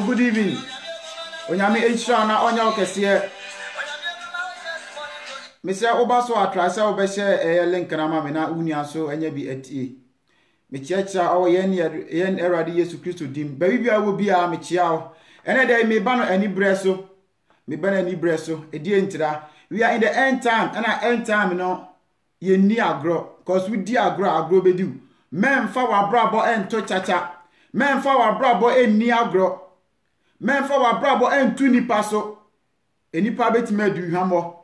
Good evening. Onyame H na onya okese. Mese obaso atrase obehye link na ma me na unia so enya bi atie. Me chiacha o yen Erade Yesu Kristo dim. Ba bibia wo bia me chia o. Ene dey me ba no ani breso. Me ba na ani breso. Edi entira. We are in the end time. And at end time no ye ni agro. Cause we di agro bedu. Men fa wa brabo ento chacha. Men fa wa brabo ni agro. Men fa wa brabo entu nipa so. Enipa betima du hwamo.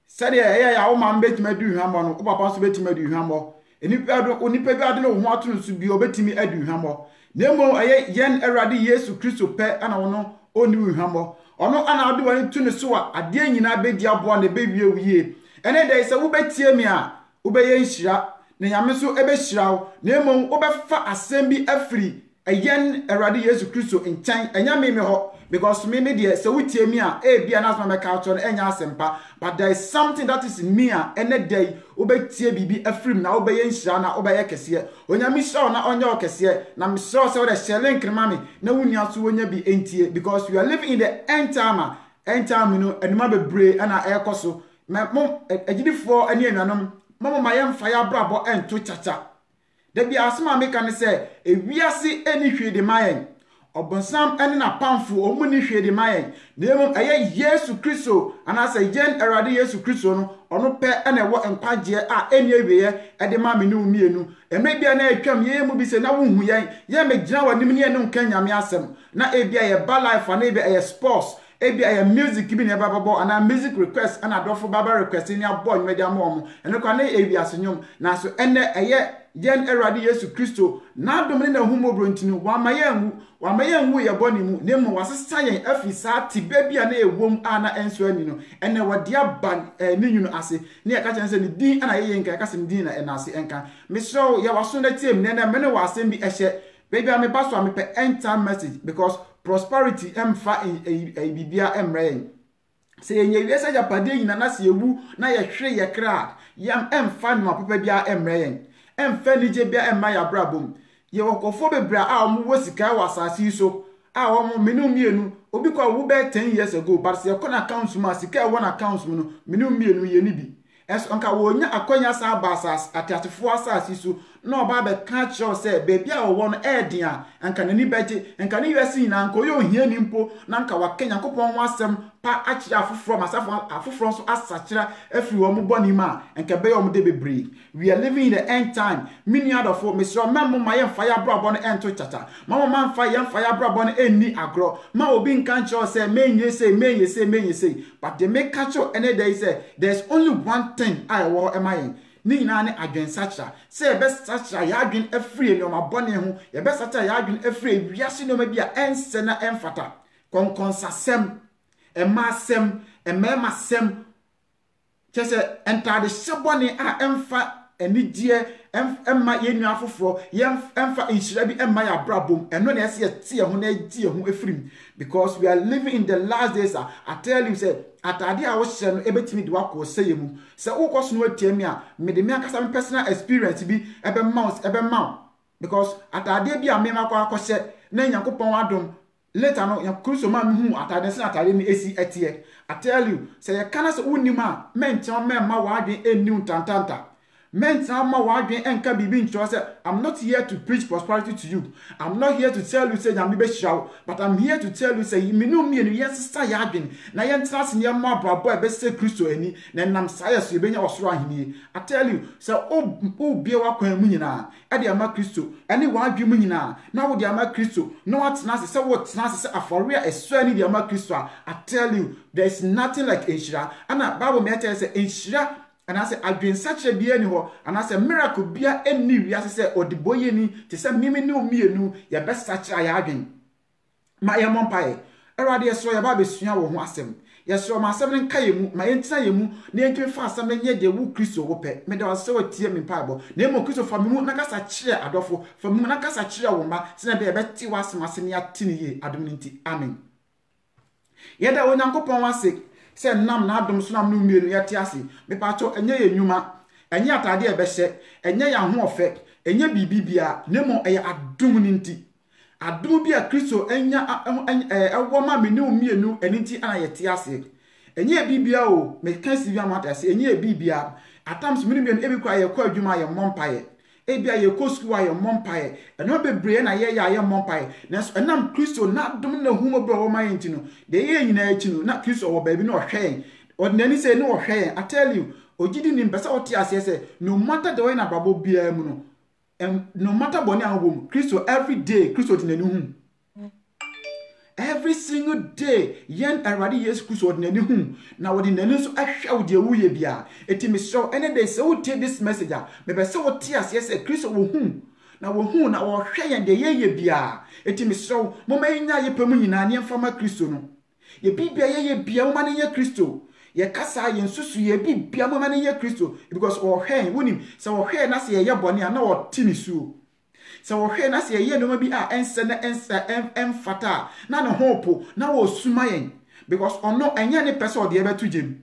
Sade ya wo ma betima du hwamo no. Wo papa so betima du hwamo. Enipa bi ade no ho atunu so bi obetimi adu hwamo. Nemo yen Erade Yesu Kristo pe ana wono oni hwamo. Ono ana ade wani tu ne so a ade nyina bedi abo na bewie wiye. Ene dey se wo betie mi a wo be ye nhira. Na nyame so ebe hira wo. Nemo wo be fa asem bi afiri yen Erade Yesu Kristo enchan enya me ho because me dey se wutie mi a bia na so make out on enya asempa but there is something that is in me a ene day obetie bibi afrim na obeye nhira na obeye kese onyame hira na onya okese na me so se wo de shele nkrema me na wunia so wonya bi entie because we are living in the end time no anima bebre na ekoso mo agidifo ane anuanom mo ma yem fire brabo ento chacha da bia asema me kan se ewiase eni hwede mayen obonsam ene na pamfo omuni hwede mayen nemu aye Yesu Kristo anasa yen Erade Yesu Kristo no ono pe ene wo enkwaje a eni ewiye ede ma me nu mienu eme bia na atwam ye mu bi se na wo hu ye me gina wanim ne enu kan nyame asem na ebia ye ba life na ebia ye sports ebia ye music bi ne bababo ana music request ana dofo baba request ni abo nwedia mo eno kwa na ebia senyum na so ene aye yen Erade Yesu Kristo na domne na humobro ntini wa mayenwu ye boni mu nemu wasesa yen afisa tibe bia na ewom ana enso ani no ene wadia ban ni nyunu ase ne ka chense ni din ana ye nka ka se din na ena ase enka misro ya waso na tiem ne na mene wasem bi ehye baby am pass am pe enter message because prosperity emfa bibia emre se yenye wiese japade nyina na se ewu na ye hwe ye kra yam emfa no papa bia emre emfa nije bia emma ya brabom ye wokofo bebra a omo wosika wasasi so a omo menu mienu obi kwa wo be 10 years ago but se ko na accounts ma sika won accounts mu no menu mienu ye ni bi eso nka wo nya akonya sa basas atatefo asasi so na oba be catch you say baby a wo no eden a nka na ni beje nka ni yesi na nka yo hia ni mpo na nka wa Kenya kopon wasem pa akira afoforo masafo afoforo so asachira afiri wo mo boni ma nka be yo mo de bebre we are living in the end time mini adofo mesro mammo ma ye fire brabo no ento chacha mammo man fire brabo no eni agro ma obi nka ncho say menye say but they make catch you any day say there's only one thing I wo emayin ni na ne adwen sacha say be sacha ya adwen afiri no ma bone ho ye be sacha ya adwen afiri wiase no ma bia ense na emfata konkonsasem emasem ememasem chese entade sebone a emfa enidie emma yenu afoforo emfa inshira bi emma ya brabom eno na ese tie ho na die ho afirim because we are living in the last days. I tell you say atade a wo hye no ebetimi de wako seye mu se ukoso no atie mi a me de mi akasa personal experience bi ebe mount because atade bi a me makwa akose na Nyankopon adom later no Kristo ma me hu atade se atade ni esi etie. I tell you say ye kana se unima menche memma wa adwen eni untantanta Men ma wadwen enka bibi ncho say I'm not here to preach prosperity to you. I'm not here to tell you say I'm be shout, but I'm here to tell you say me no me yes sister yadwen. Na yen trans ne ma brabo e be say Kristo ani na nam saya so be nya osoro ahini. I tell you say o bia wa kwan mu nyina e de ama Kristo ene wadwen mu nyina na wo de ama Kristo no atena say wo tena say afore eso ani de ama Kristo. I tell you there's nothing like enshira. And Bible me tell say enshira. And I say, adwen sache bia ni ho, and I say miracle bia enni wiase say odiboye ni te say mimi ni omienu ya best sache ya adwen. Ma ya mompae. Erade yeso ya ba besua wo ho asem. Yeso ma asem nka yemu, ma yentina yemu, na yentwe fa asem nye de wu Kristo wo pe. Me de wase wo tie me mpaebo. Na emo Kristo fa mimu na kasa kire adofo, fa mimu na kasa kire wo ma, se na be beti wasem asem ya tini ye adom nti. Amen. Yeda onyankopon wase se nam na adom so nam no mienu yete ase me pacho enye ye nyuma enye atade e be hye enye ya ho ofe enye bibibia nemo eye adom ninti adom bia Kristo enya ewo ma me ne mienu eniti ana yete ase enye bibia o me kan si bia mata ase enye bibia atams me mienu ebi kwa ye kwa adwuma ye mompaye ebia ye kosku aye mompaye eno bebre na ye ya ye mompaye na enam Kristo na dom na humo bro wo maye ntino de ye nyina achi no na Kristo wo baabi na ohwe ordinary say no ohwe. I tell you ogidi ni mpesa oti ase say no matter the way na babo bia mu no no matter boni ahobom Kristo every day Kristo tinani hu every single day yen already yes Kristo ordinary hu na wodi nani so ahwa de wuye bia etimi show any day say wo take this message me be say wo ti ase say Kristo wo hu na wo hu na wo hwe yen de ye bia etimi show mo ma nya ye pemu nyina ne mfama Kristo no ye bibia ye bia mo ma ne ye Kristo ye kasa ye nsusu ye bibia mo ma ne ye Kristo because wo hwe wonim say wo hwe na say ye bone na wo tini suo. So wo hwe na se ye no ma bi a ense na emfata na no hope na wo suma yen because ono enye ne pese ode e betu gem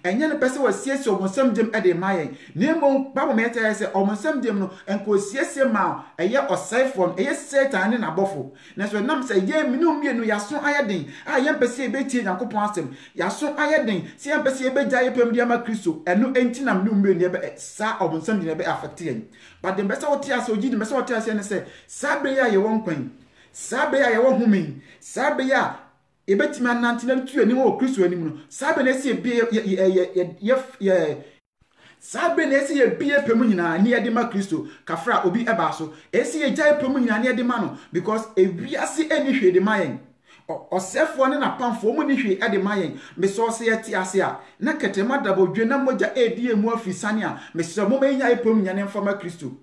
enye ne pese wo siesie omonsam gem e de mayen na mo babo me tell say omonsam gem no enko siesie ma eye osaifon eye satan ne na bofo na so nam say ye mi no mienu yaso ayeden a ye pese e betie Yakobon asem yaso ayeden se ye pese e beja ye pem dia ma Kristo eno enti nam no mienu e be sa omonsam gem e be affect yen. But the best what tears so the best what tears and say, Sabria, you won't coin. Sabria, you won't humming. Sabria, a betman 1902 anymore, Christo anymore. Sabinesi a Sabinesi a beer permuna near the Macristo, Cafra obi abaso, a see a giant permuna near the mano, because a biasi any shade the mayan. Or self one in a pound for money at the mayan, Miss Society Asia, Nakatema double Jenamoja a dear Morfisania, Mr. Momena Permian for my Christo.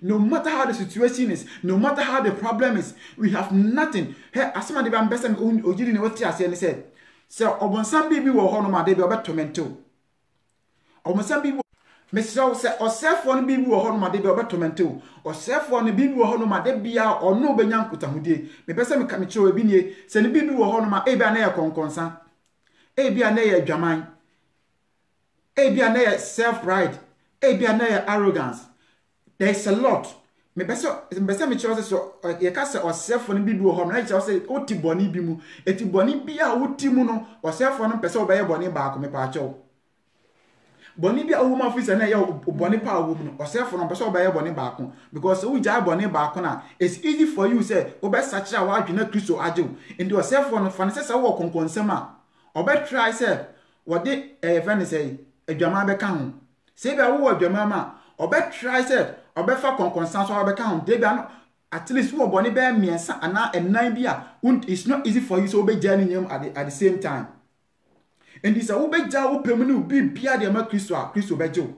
No matter how the situation is, no matter how the problem is, we have nothing. Hey, as somebody van Besson Ojin what Tias said. So, on some baby will honor they be about tormento. On some people. Mr. say or self one bibi wo hono ma de be obetomento or self one bibi wo hono ma de bia or no benyan kutahude me pese me ka me kire obi nie se ne bibi wo hono ma e bia na ye konkonsa e bia na ye adwaman e bia na ye self pride e bia na ye arrogance. There's a lot me pese me kire so ye ka se or self one bibi wo hono na kire say oti boni bi mu eti boni bia oti mu no or self one pese obaye boni ba ko me pa acho boni bia wo ma officer na ye boni pa wo mu no osefo no person obaye boni ba ko because wo ja boni ba ko na it's easy for you say obe search a wa adwena Kristo ajew ndi osefo no fa ne sesa wo konkonsem a obe try say wo de friend say adwama be ka ho say bia wo adwama ma obe try say obe fa konkonsam so obe ka ho de bia no at least wo boni be miensa ana enan bia it's not easy for you so obe jani nyam at the same time. And this a ubeja upemunu bi bia de ma Kristo bejo.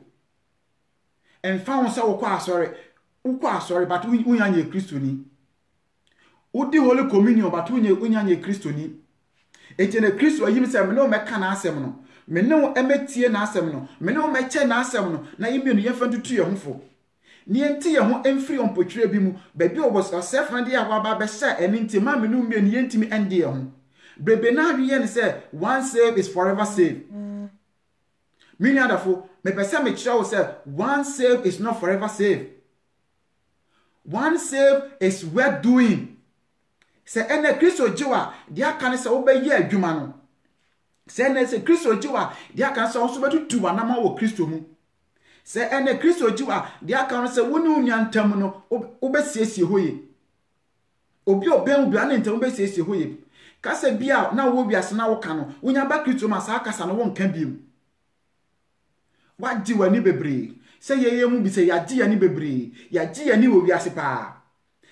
And found so ukwa sorry but unyanye Kristo ni. Udi Holy Communion but unyanye Kristo ni. Etene Kristo ayim se me no meka na asem no. Me no emetie na asem no. Me no meche na asem no. Na yimi no yemfa tutu ye hofo. Ni enti ye ho emfiri ompotwire bi mu. Ba bi obos self na de ya wa ba be sha eni nti ma me no mie ni yentimi ende ye ho. Bebe na yen say one save is forever saved. Meaning therefore, me pese me kire say one save is not forever saved. One save is worth doing. Say ene Kristo jiwa dia kan say obaye adwuma no. Say ene say Kristo jiwa dia kan say so betutu anama wo Kristo mu. se ene Kristo jiwa de aka no se woni unyantam no obesiesie hoye obi oben obi anentam obesiesie hoye kasa bia na wo biase na wo ka no wonya ba Kristo ma sa kasa no won ka biem wadi wani bebre se yeye mu bi se yadi yani bebre yadi yani wo biase pa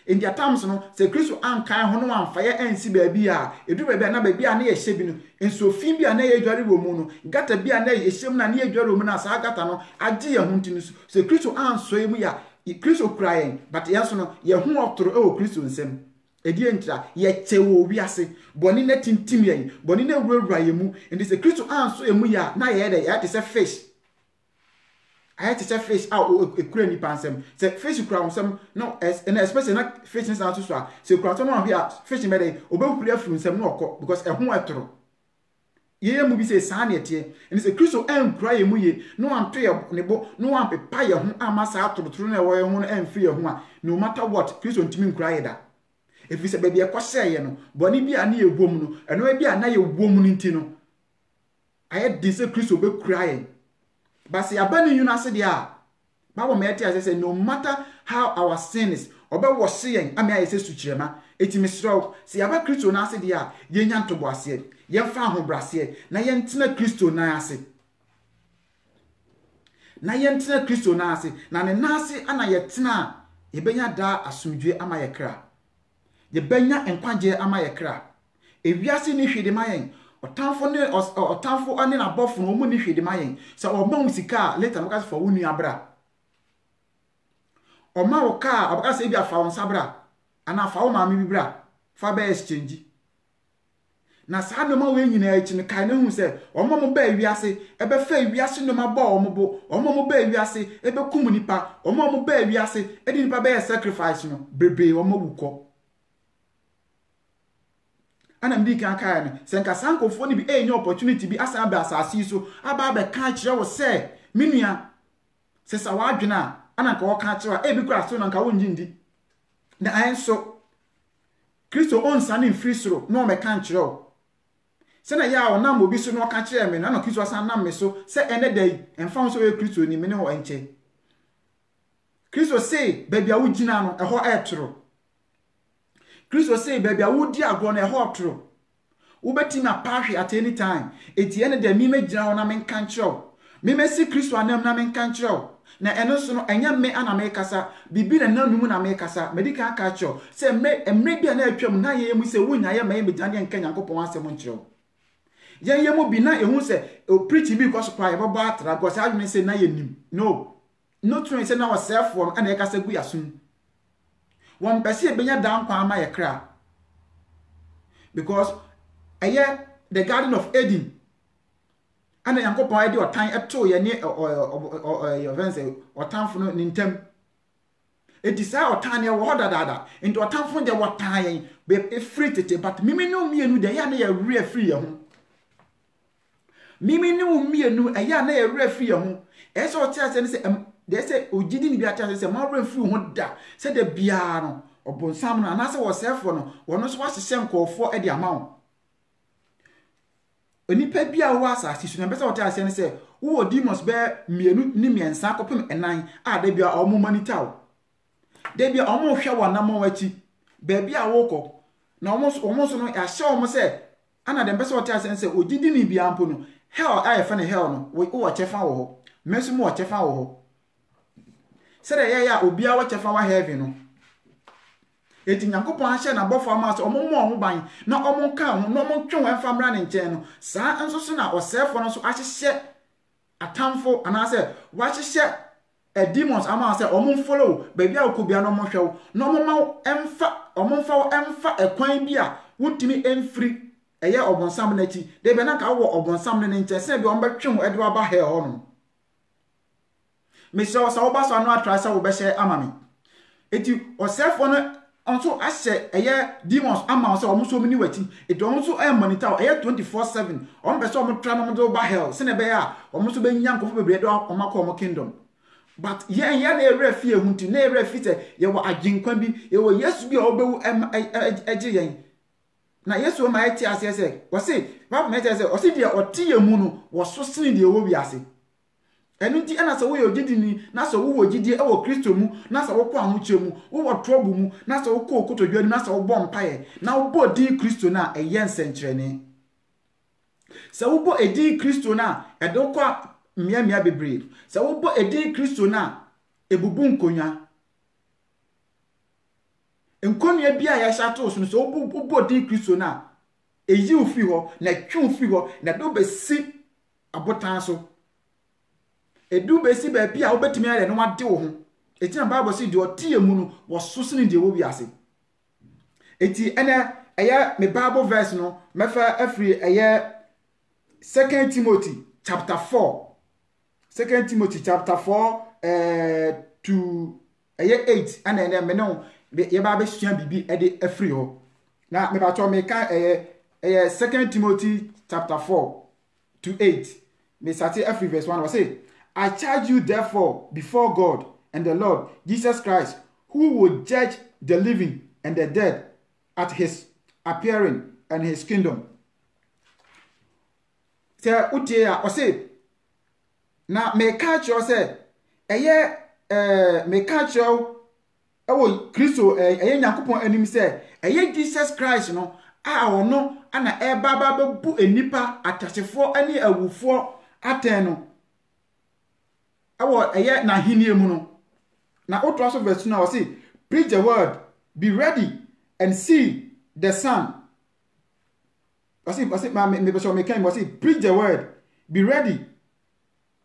in their terms no se Kristo ankan ho no amfa ye ensi baabi a edu baabi na baabi a na ye hye bi no enso fin bi a na ye dware wo mu no gata bi a na ye hyem na ye dware wo mu na sa gata no agi ye hunti no se Kristo anso ye mu ya Kristo crying but yenso no ye hu otoro e wo Kristo nsem edi entra ye chewo wiase boni na tintim ye boni na wurawura ye mu enti se Kristo anso ye mu ya na ye de ya te se fish I had to say fish out a cranny pansem. Say fish crown some no and especially not fishing sound to swap. So crown here fishing by obey clear from some no because a home atro. Ye movie say sanity and it's a crucial and cry muye no one pay a nebo no one pay a home amasa out to the true away one and free a no matter what Christian to me cry that. If it's a baby a quasay no, bonny be a near woman and no be a near woman in Tino. I had this Christian be crying. But see, abandon you not say dia. Bible me say no matter how our sin is, obe was seeing. I mean, I say to chema. It is strong. See, about Christo na say dia. Ye nyan to boasie. Ye fa ho brasie. Na ye ntena Christo na ase. Na ye ntena Christo na ase. Na ne na ase ana ye tena. Ye benya da asumdwe ama ye kra. Ye benya enkwagye ama ye kra. Ewiase ni hwede mayen. Otamfo ane na bofo no mu ni hwede mayen se oma musika later no ka for wonu abra oma wo ka abaka se bia fa won sabra ana fa wo ma me bibra fa ba exchange na sa no ma we nyina echi ne kai ne hu se oma mo ba wiase ebe fa wiase no ma ba omo bo oma mo ba wiase ebe kum nipa oma mo ba wiase edi nipa ba sacrifice no bebe oma wuko ana mdi kan kai no senka sankofo ni bi enye opportunity bi asa ba asasi so aba ba kan kire wo se menua se sa wadwena ana nka wo kan kire e bi kura so na nka wo njindi na ayenso Kristo onsa ni free soro no me kan kire wo se na ya wo nam obi so no kan kire me na Kristo asa nam me so se ene dai emfa so we Kristo ni me ne ho enche Kristo say baby a wo gina no eho etro Kristo say baby a wo di agro na eho otro wo beti na pahwe at any time eti ene de mi megina ho na men kan kire me mesi Kristo anam na men kan kire na eno so no enya me ana me kasa bibi na nanum na me kasa medical ka kire say emre bia na atwam na ye mu say wonya ye me megina nka Nyankopon asem nkire ye mu bi na ehun say o preach bi because kwa ye baba atra go say adwene say na ye nim no true say na yourself for ana ye kasa gu yasun one person benya down kwa ama ye kra because the Garden of Eden and Yankopon edi otan eto ye ne o vense otan fo no nintem edisa otan ye wo dada into otan fo de wotan ye be free tete but mimi no mienu de ya na ye re free ye ho mimi no mienu ya na ye re free ye ho e so tia se ne se they say ogidi ni bi ata se ma re free ho da se de bia no obonsam no anase wo sefo no wono so wahye nkofo e de amawo onipa bia wo asase su na besa wote ase ne se wo demons be mienu ni miensa kopem enan a da bia omo manitaw da bia omo hwe wona mo wachi ba bia wo kọ na omo so no ya hye omo se ana de besa wote ase ne se ogidi ni bia ampo no hell a fa ne hell no wo chefa wo ho mesu mo chefa wo ho se de ya obia wo chefa wa heaven no eti Nyankopon ahye na bofo amaso omo ban na omo ka ho na omo twen wan famra ne nchen no saa enso so na osefo no so ahyehye atamfo anase wahyehyɛ demons ama se omo follow baby a okobia no omo hwew na omo mfa ekwan bi a wutimi emfiri eye obonsam na chi de be na ka wo obonsam ne nchen se bi omo betwe ho ede aba he ho no me so oba so anu atra se wo be hye amami eti osefo no onso ashe demons ama so omuso mini wati edonso monitor 24/7 ombeso omutra no do ba hell se ne be ya omuso be nya nkofo bebre do omako omo kingdom but ya na ere fie hunti na ere fite ye wo aginkwa bi ye wo Yesu bi obewu age yen na Yesu ma eti ase wo se ba ma eti ase o se dia oti ye mu no wo so sini de wo wi ase enu nti ana so wo yogidini na so wo wogidi e wo Kristo mu na so wo kwa ahoche mu wo trouble mu na so wo ko kotodwa ni na so wo bɔ mpae na wo bɔ din Kristo na ɛyɛ nsɛnkyerɛne sɛ wo bɔ edin Kristo na ɛde kwa mmea bebree sɛ wo bɔ edin Kristo na ebubu nkonya nkonya bia ya hyato so so wo bɔ din Kristo na eyi ofi hɔ na twe ofi hɔ na do besi abotan so edu besi ba bia wo betimi ale no wade wo ho eti na Bible say de otie mu no wo sosene de wo wiase eti ene ɛyɛ me Bible verse no mefa afri ɛyɛ 2 Timothy chapter 4 2 Timothy chapter 4 to ɛyɛ 8 ana ene me no ye ba be sua bibi ɛde afri hɔ na me ba to me kan ɛyɛ 2 Timothy chapter 4 to 8 me sate afri verse 1 was say I charge you therefore before God and the Lord Jesus Christ, who will judge the living and the dead at his appearing and his kingdom. Say utia o say na me catch you say me catch you ewo Kristo Nyankopon anim say Jesus Christ no a ono ana baba bu enipa atasefo ani awufo aten no awo na hinie mu no na otraso verse na o say preach the word, be ready and see the sun. I say preach the word, be ready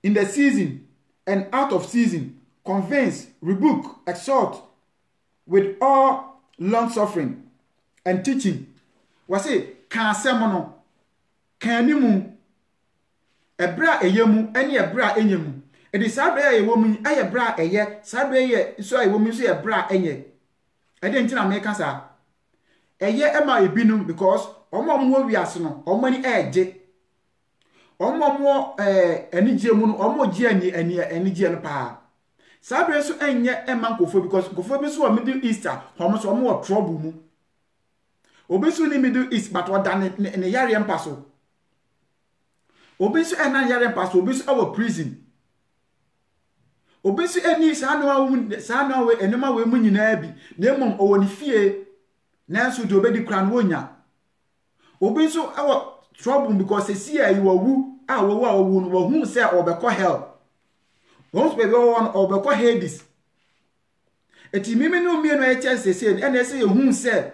in the season and out of season, convince, rebuke, exhort with all long suffering and teaching. Was it kan semono kan ni mu ebra eyemu ene ebra enyemu edi sabra ye womu aye bra eye sabra ye so aye womu so ye bra enye ede ntina me ka sa eye ema ebinum because omom wiase no omani eje omom anigye mu no omoje anigye no pa sabra so enye ema nkofo because nkofo bi so Middle East homo so omo trouble mu obesu ni Middle East but odan ne yare mpa so obesu ena yare mpa so obesu our prison obesu eni sanu we enema we mu nyina bi na emom owoni fie na so de obedi kran wonya obesu our trouble because see you wu wo no hu say obekọ hell once be one obekọ Hades eti mimi no mi no HSC and say hu say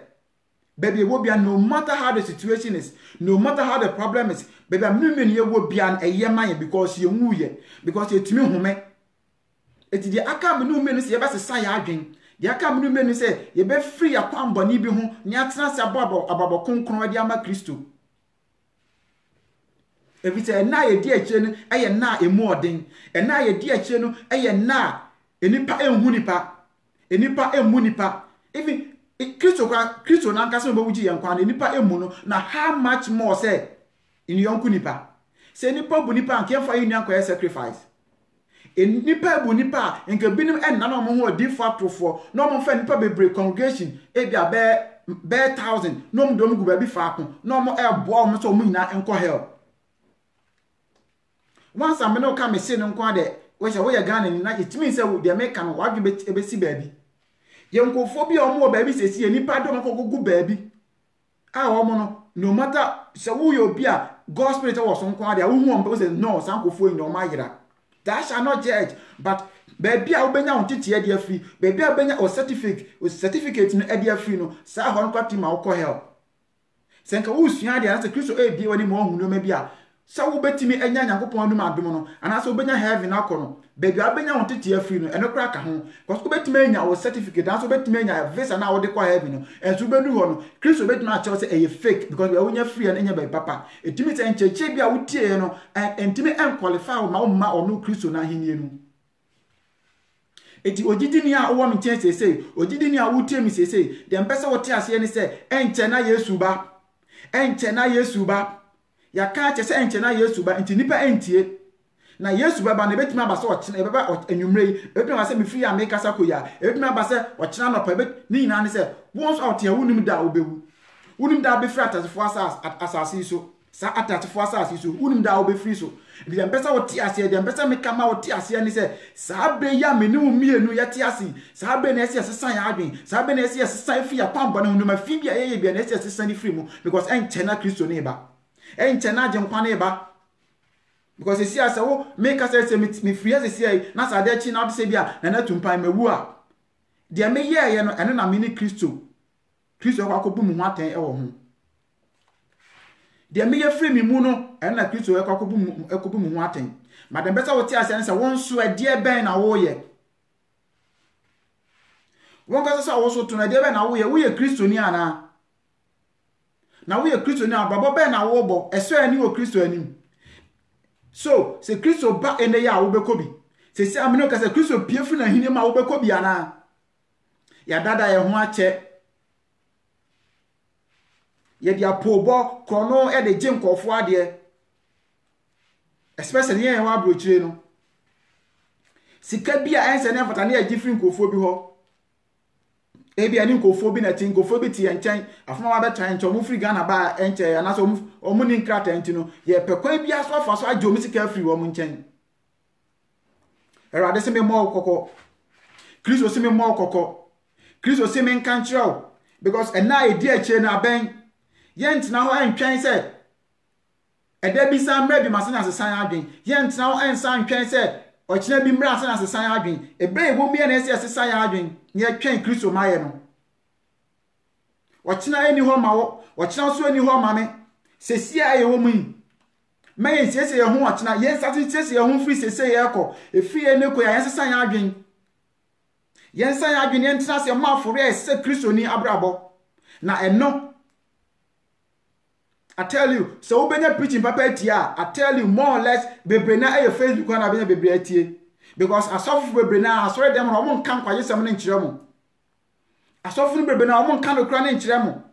baby wo bia no matter how the situation is, no matter how the problem is, baby mimi ye wo bia an man because you wu ye because you timi home eti di aka me no mi no say ye be sesa ya adwen di aka me no mi no say ye be free akwan boni bi ho ni atena se ababo konkron adi ama Kristo evite na ye di akire no eye na emu oden na ye di akire no eye na enipa enhu nipa enipa emu nipa even Kristo na nkasa mbo wuji yankwa na nipa emu no na how much more say in yonku nipa say nipa bu nipa anke fa yin yankwa sacrifice nipa bu nipa nke binim en na no mo ho di factorfo no mo fa nipa bebre congregation e bia be 1000 no mo dom gu ba bi fa ko no mo bo mo so mo nyina enko hell once am no ka me say no nko de we say we ya Ghana ni na it means say we dey make no wadwe be si ba bi yenkofo bi omo ba bi sesi nipa do mako gugu ba bi omo no matter say wo yo bi a God spirit was on kwa dia wo hu omo say no sankofo ni omo ayira that shall not judge but baby a obenya ontete e dia free baby a obenya o certificate no e dia free no sa ho no kwati ma wo ko hell senka wo sua dia na say Kristo e bi wani mo hu no ma bi a sa wo betimi enya Nyankopon anu ma dum no ana so obenya heaven akono baby abenya ontete e free no eno kra ka ho because wo betimi enya o certificate na so betimi enya visa na wo de kwa heaven no enso bedu ho no Kristo betimi a chew say e fake because we wonya free and enya by papa etimi say encheche bi a wutie no entimi en qualify ma onu Kristo na hinie no eti ogidini a wo me chen say ogidini a wutie mi say dem pese wo te ase ni say enche na Yesu ba ya ka che se enche na Yesu ba enti nipa entie na Yesu ba na betimi aba se o chena ebe ba enwumrei betimi aba se me free America sakoya betimi aba se o chena no pa ni nyina ne se once out here wunim da obewu wunim da be free atasefo asase so sa atatefo asase so unim da obefiri so bi dem pesa wo ti ase dem pesa me kama wo ti ase ni se sa be ya me ni wo mienu ya ti ase sa be na ese sesan ya adwen sa be na ese sesan fi ya pambo na hunuma fi bia ye bia na ese sesan ni free mu because en chena Kristo ne ba en chena je nkwa ne ba because esi ase wo make us say me free ase sei na sa de chi na se bia na na tumpan mawu a de me ye no eno na me ni Kristo kwa akobu mu aten e wo ho de me ye free me mu no eno na Kristo kwa akobu mu aten madam besa wo ti ase nse won so ade ben na wo ye won ka so wo so to na ade ben na wo ye Kristo ni ana na wo ye Kristo ni ababo ben na wo bo eso ani wo Kristo ani so se Kristo ba ene ya wo bekobi se amino ka se Kristo piefu na hini ma wo bekobi ana ya dada ye ho ache ye dia pobo krono e de jinkofo ade especially ye wa brochire no sika bia ense ne fata ne agifri nkofo bi ho ebi ani nkofo bi na tin nkofo bi ti enchen afoma wa betan enchen omu free Ghana ba enchen anaso omu ni nkrata enchen no ye pekwan bia so afa so ajo mi sika free wo mu nchen erade se me mo kokko Kristo se me mo kokko Kristo se me nkan kirao because ena edi ache na ben yentina ho entwen se eda bi san mra bi masena sesan adwen yentina ho ensan ntwen se ochina bi mra asena sesan adwen ebe wo mi na ese sesan adwen ye twen Kristo maye no ochina eni ho ma wo ochina so eni ho ma me sesia ye wo mu me yen sese ye ho ochina yen sati sese ye ho free sese ye ko efi ene ko ya yen sesan adwen yen san adwen yen tina se ma fore ese Kristo ni abrabo na eno I tell you, so obenya preaching papa tia, I tell you more or less bebre na e Facebook na benya bebre atie because asofu bebre na asore dem no mo kan kwaje sem na nkire mo asofu bebre na mo kan okra na nkire mo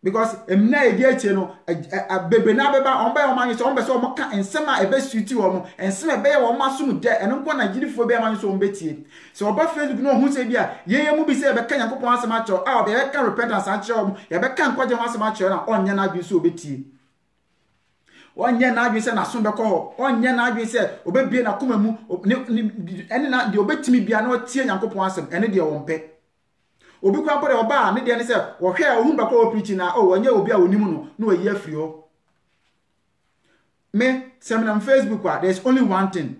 because emna edi atie no bebre na beba on ba o manyi so on be so mo kan ensema e be suiti wo mo ensema be ye wo masum de eno nko na girifo be manyi so on betie so oba Facebook no hu se bia ye mu bi se be kan yakopon asema cho a be kan repentance a cho mo ye be kan kwaje asema cho na onye na adwi so obetie onye na adwi se na so be ko ho onye na adwi se obebie na koma mu ene na de obetimi bia na otie yakopon asem ene de wo mpe obi kwa pore oba ne de ne se wo hwe ohun ba ko preach na onye obi a onim no na oyi afri ho me seminar Facebook there's only one thing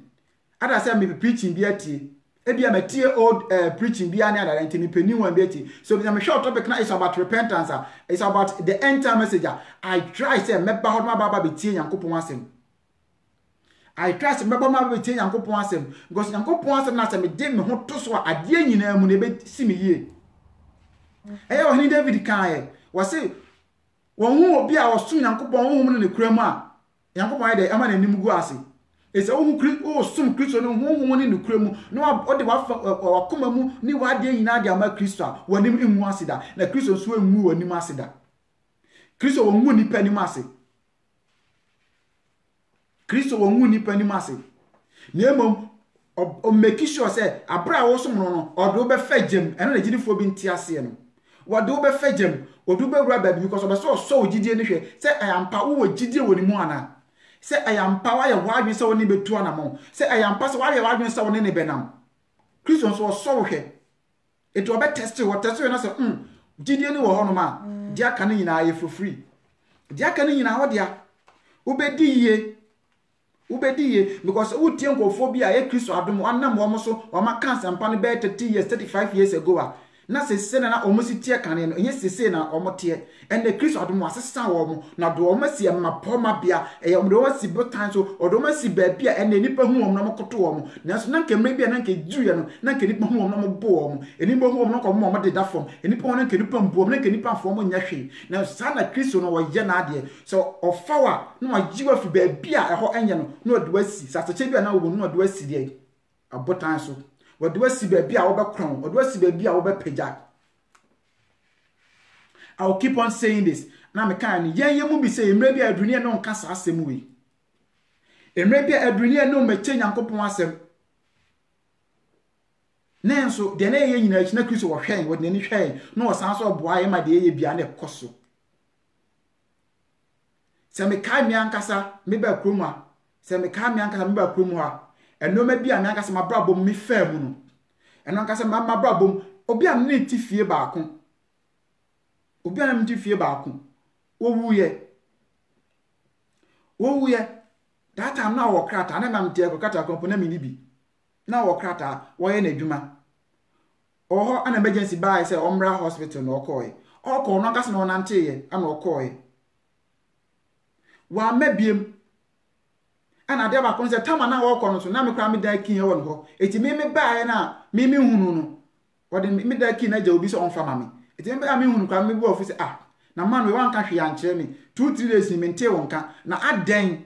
other say me preaching bi atie ebia matie old preaching bi ani ada ntini pani wan bi atie so be me short topic na is about repentance it's about the end time message I try say me ba hodma baba be tie yankopon asem I trust me ba ma be tie yankopon asem because yankopon asem na say me de me ho to so ade nyina mu na be si me yie eya ohini David kan wase won hu obi a wosu yankopon hu mu ne kura mu a yankopon de ama na nim gu ase ese hu sum Kristo no hu mu ne kura mu no ode wakoma mu ni wade nyina de ama Kristo a wonim emu ase da na Kristo so emu wonim ase da Kristo won mu nipa nim ase Kristo won mu nipa nim ase niemom o make sure say abra wo so no odo be fagem eno na gidifo bi nti ase no wado be fagem odo be wura ba because obe so gidie ne hwe say ayampa wo gidie woni mu ana say ayampa wa ye wadwen say woni betu ana mo say ayampa say wa ye wadwen say woni ne benam Christian so hwe eto obe test na say gidie ne wo ho no ma dia ka ne nyina ye for free dia ka ne nyina ho dia ubedi ye because utie nkofo bi a ye Kristo adom anam wo mo so o ma cancer mpa ne be 30 years 35 years ago na sese na o mo si tie kan no enye sese na o mo tie and the Kristo adom asesa wo mo na do o ma si ma poma bia e o do wa si botan so o do ma si ba bia and nipa hu wo mo na mo koto wo mo na so na nkemre bia na nke juye no na nke nipa hu wo mo na mo bo wo mo enipa hu wo mo na ko mo de da fom enipa na nke nipa mbo mo na nke nipa fom mo nya hwe na sa na Kristo no wo ye na ade so ofawa na wa jiwa fi ba bia e ho enye no na o do asi sa so che bia na wo no o do asi de abotan so wadu asi ba bia wo be kron wadu asi ba bia wo be pagya I'll keep on saying this na me kan ni yen mu bi say emre bia aduni no nka sa asem we emre bia aduni no meche nyankopon asem nenso de na ye nyina china Kristo wo hwen wo de ni hwen no wo san so boa ye ma de ye bia na ekoso se me kai me ankasa me ba krom a se me kai me ankasa me ba krom ha eno ma bi a me ankasa mabrabom me fa mu no eno ankasa mabrabom obi a me ti fie baako obi a me ti fie baako wo wuye that time na wo krata na mam tie ko kata ko na me ni bi na wo krata wo ye na adwuma oho an emergency buy say omra hospital no okoy oko no ankasa no nante ye ana okoy wa mabiem ana de ba kon se tama na wo ko no so na me kra me da kin ye won ho eti me bae na me hunu no wode me da kin na ja obi so onfa mame eti me ba me hunu kra me bo office na man we wan ka hwe ankyere me 2-3 days ni mente won ka na aden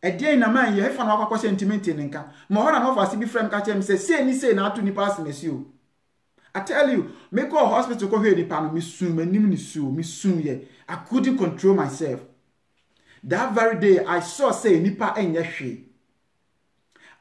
eden na man ye fa na akwa sentiment ni nka ma ho na no fa si bi frame ka chem say ni say na atu ni pass mesi o I tell you me go hospital ko hwe ni pa no me sum manim ni su me sum ye I couldn't control myself. That very day, I saw say nipa enye hwe.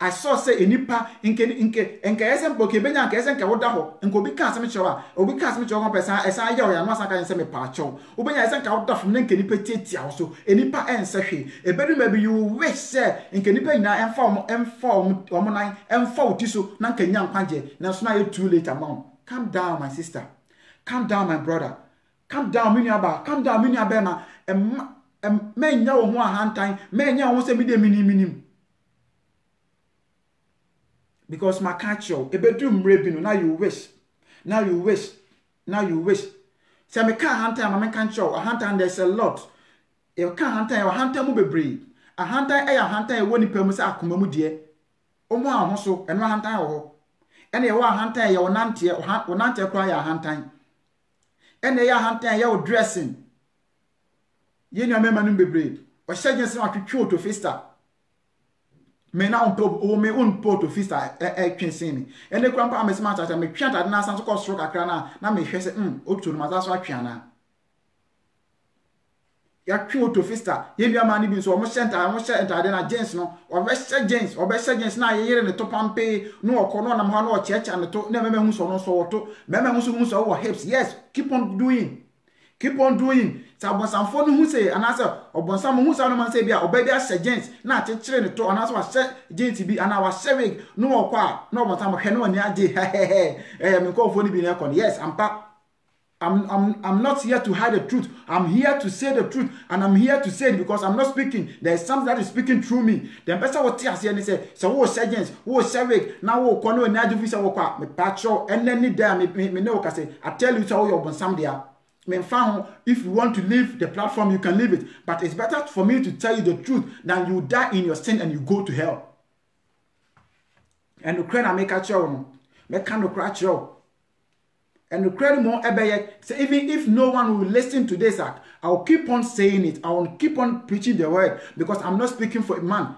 I saw say nipa inke esen poke benya nke esen ke woda ho nko bi ka asem chewa obi ka asem chewa person esa ya o ya no asaka yen se me pa chew obenya esen ka woda fom nke nipa tietia so nipa ense hwe ebedu ma bi you wish say nke nipa ina emfa nan emfa utiso na nka nya nkwaje na so na ye too late amount. Calm down my sister, calm down my brother, calm down mini aba, calm down mini abema menya wo ho ahantan menya wo se mide minim because my catcho ebedu mre bi no now you wish say me can ahantan ma me can show ahantan there's a lot e can ahantan mu bebre ahantan ahantan e woni pam se akoma mu de omo ahoso eno ahantan wo ene ye wo ahantan ye wonante kwa ya ahantan ene ye ahantan ye wo dressing yenu amema no bebre o shagin se atwetwe otofista me na on otofista twensin ni ene kwa mpa amesema tata me twanta na san so ko soro kakra na me hwe se otu no mazaso atwana ya twe otofista yenu amani bi so o mo shenta de na jeans no o be jeans na yeyere ne to pampe no okono na mo na o checha ne to na meme hu so no so woto meme hu so wo hips. Yes, keep on doing sa bonsamfo no hu say anasa obonsam hu sa no man say bia oba bia jeans na akekere ne to anasa wa jeans bi ana wa wig no okwa na obonsam hwe no ani age me ko fo ni bi na kon. Yes, I'm not here to hide the truth. I'm here to say the truth, and I'm here to say it because I'm not speaking. There is something that is speaking through me. The person will tell us and say, "So wo jeans, wo wig, now wo kono ni age visa wo kwa me patcho, and then ni there me no ka say. I tell you so your bonsam there. If you want to leave the platform, you can leave it. But it's better for me to tell you the truth than you die in your sin and you go to hell. And the credit make a show, make kind of crash show. And the credit more so even if no one will listen to this act, I'll keep on saying it. I will keep on preaching the word because I'm not speaking for a man.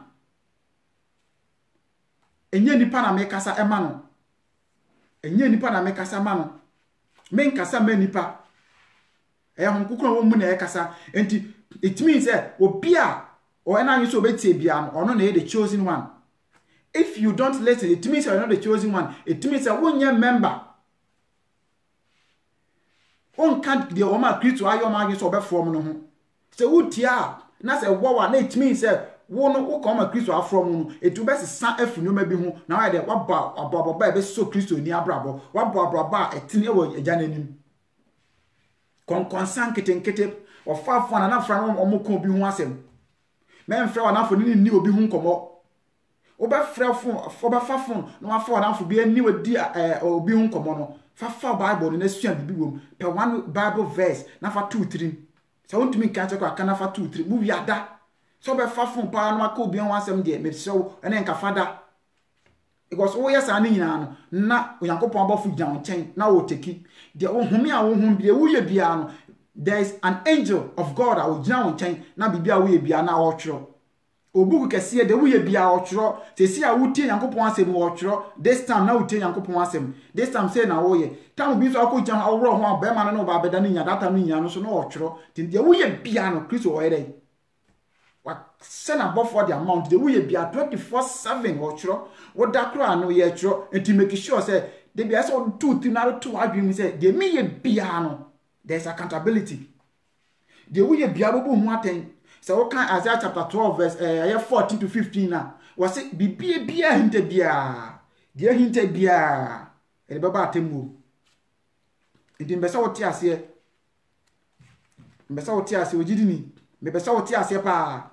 Enye nipa na make asa emano. Enye nipa na make asa mano. Men kasa men nipa. Kukuna wo mu na ekasa enti it means obi a o na yu so betie bia no ono na the chosen one. If you don't listen, it means you're not the chosen one. It means that when you're member on can't the oma Kristo ayo ma yu so be from no ho se wutia na se wowa na it means wo no wo ko ma Kristo afrom no etu be sesa afunu ma bi ho na wa de waba ababa be so Kristo ni abrabo waba abraba etine wo agya nanim konkonsan ketenkete ofafo na fra no omoko bi ho asem men fra na fo ni obi ho nkomo oba fra fo oba fafo no afo na fo bi ani wadi obi ho nkomo no fafa Bible no na sua bibi wom pe one Bible verse na fa 2-3 so won tumi kan chekwa kana fa 2-3 mu wiada so be fafo pa no aka obi ho asem de me so ene nka fada because wo yes ani nyina no na Onyankopon abofo gyan chen na wo teki de wo home a wo hom bia wo ye bia no there is an angel of God a wo gyan won chen na bibia wo ye bia na wo twero obuku kese de wo ye bia wo twero tesi a wo tie Onyankopon asem wo twero this time na wo tie Onyankopon asem this time say na wo ye time bi so akogyan awro ho abema no ba beda ni nya data ni nya no so na wo twero de wo ye bia no Kristo wo ye what send above for the amount the way be 24/7 or chro what that cry no ye chro and to make sure say they be so 2-3 na to adwin say they me ye bia no there's accountability de wo ye bia bobo hu aten se wo kan Isaiah chapter 12 verse 14 to 15 na wo se bibia hinte bia de hinte bia e baba atemu enti mbesa wo ti ase ogidi ni mbesa wo ti ase pa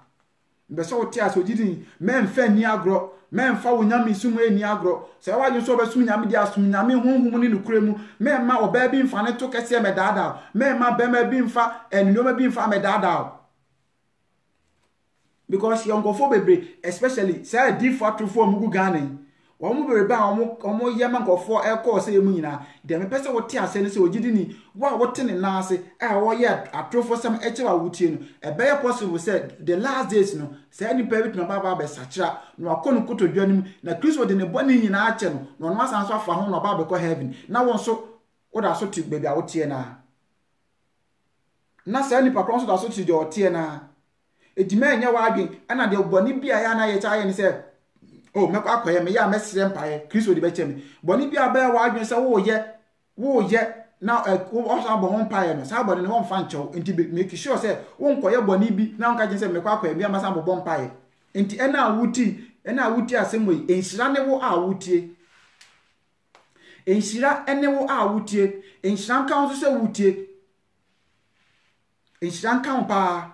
mbesa wo ti ase ogidi ni memfa ni agro memfa wo nyame sumu ni agro se wa yin so be sum nyame dia sum nyame honhum ni nukuremu memma oba bi mfa ne to kese me dada memma bema bi mfa ennyoma bi mfa me dada because youngofo bebre especially say deep factory for mugu Ghana omo bereba omo yema nkofo eko se emu nyina de me pese wo te ase ne se ogidi ni wo te ne na ase wo ye atrofo sam eche wa wutie no e be possible say the last days no say ni pe bitna baba be sachira no akonu kotodwanim na Kristo de ne boni nyina ache no no ma san so afa ho no baba be heaven na won so wo da so ti baby a wo tie na say ni pakron so da so ti de o tie na edima enya wa adwen ana de boni bia ya na ye cha ye ni say oh me kwa koye me ya mesire mpaye Kristo di beche me boni bia ba wa adwen se wo ye na o sa bo hon mpaye no sa boni ne won fa ncho enti make sure say won koye boni bi na nka je se me kwa koye me ma sa bo mpaye enti ena awuti asemo yi enhira ne wo awutie enhira ene wo awutie enhira nka wo so wutie enhira nka pa.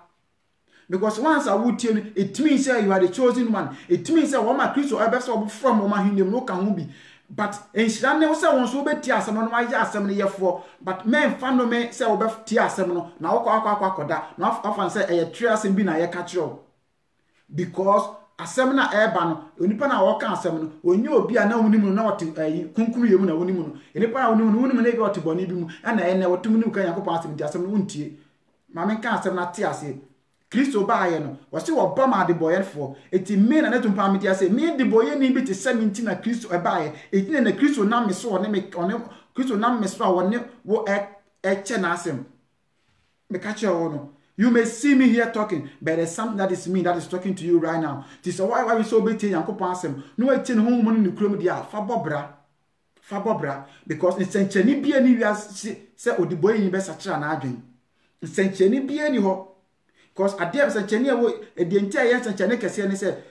Because once I would tell you, it means that you are the chosen one. It means that one Christo I best from Oma Hindem no can be. But in Shana also wants to be tears and my assembly year for. But men found no men say over tears seminal. Now that not often say a trias and bin a catch you. Because a seminar airban, Unipana walk on seminal, when you be a no woman not to a conclusion, a woman, and if I would got to Bonibum, and I never 2 minutes can pass him just some wunty. Mamma can't seven at tears. Kristo baye no wo se wo ba ma de boye for eti me na netum pa me dia se me de boye ni bi te 17 na Kristo e baye eti na Kristo na me so ne me one Kristo na me so won wo che na asem me ka che wo no. You may see me here talking, but there's something that is me that is talking to you right now. This is why we so be te Yankopon asem no eti ne ho mo ni krom dia fa bobra because nsencheni bia ni wia se odiboye ni be sachira na adwen nsencheni bia ni ho. Because at the end of the entire year,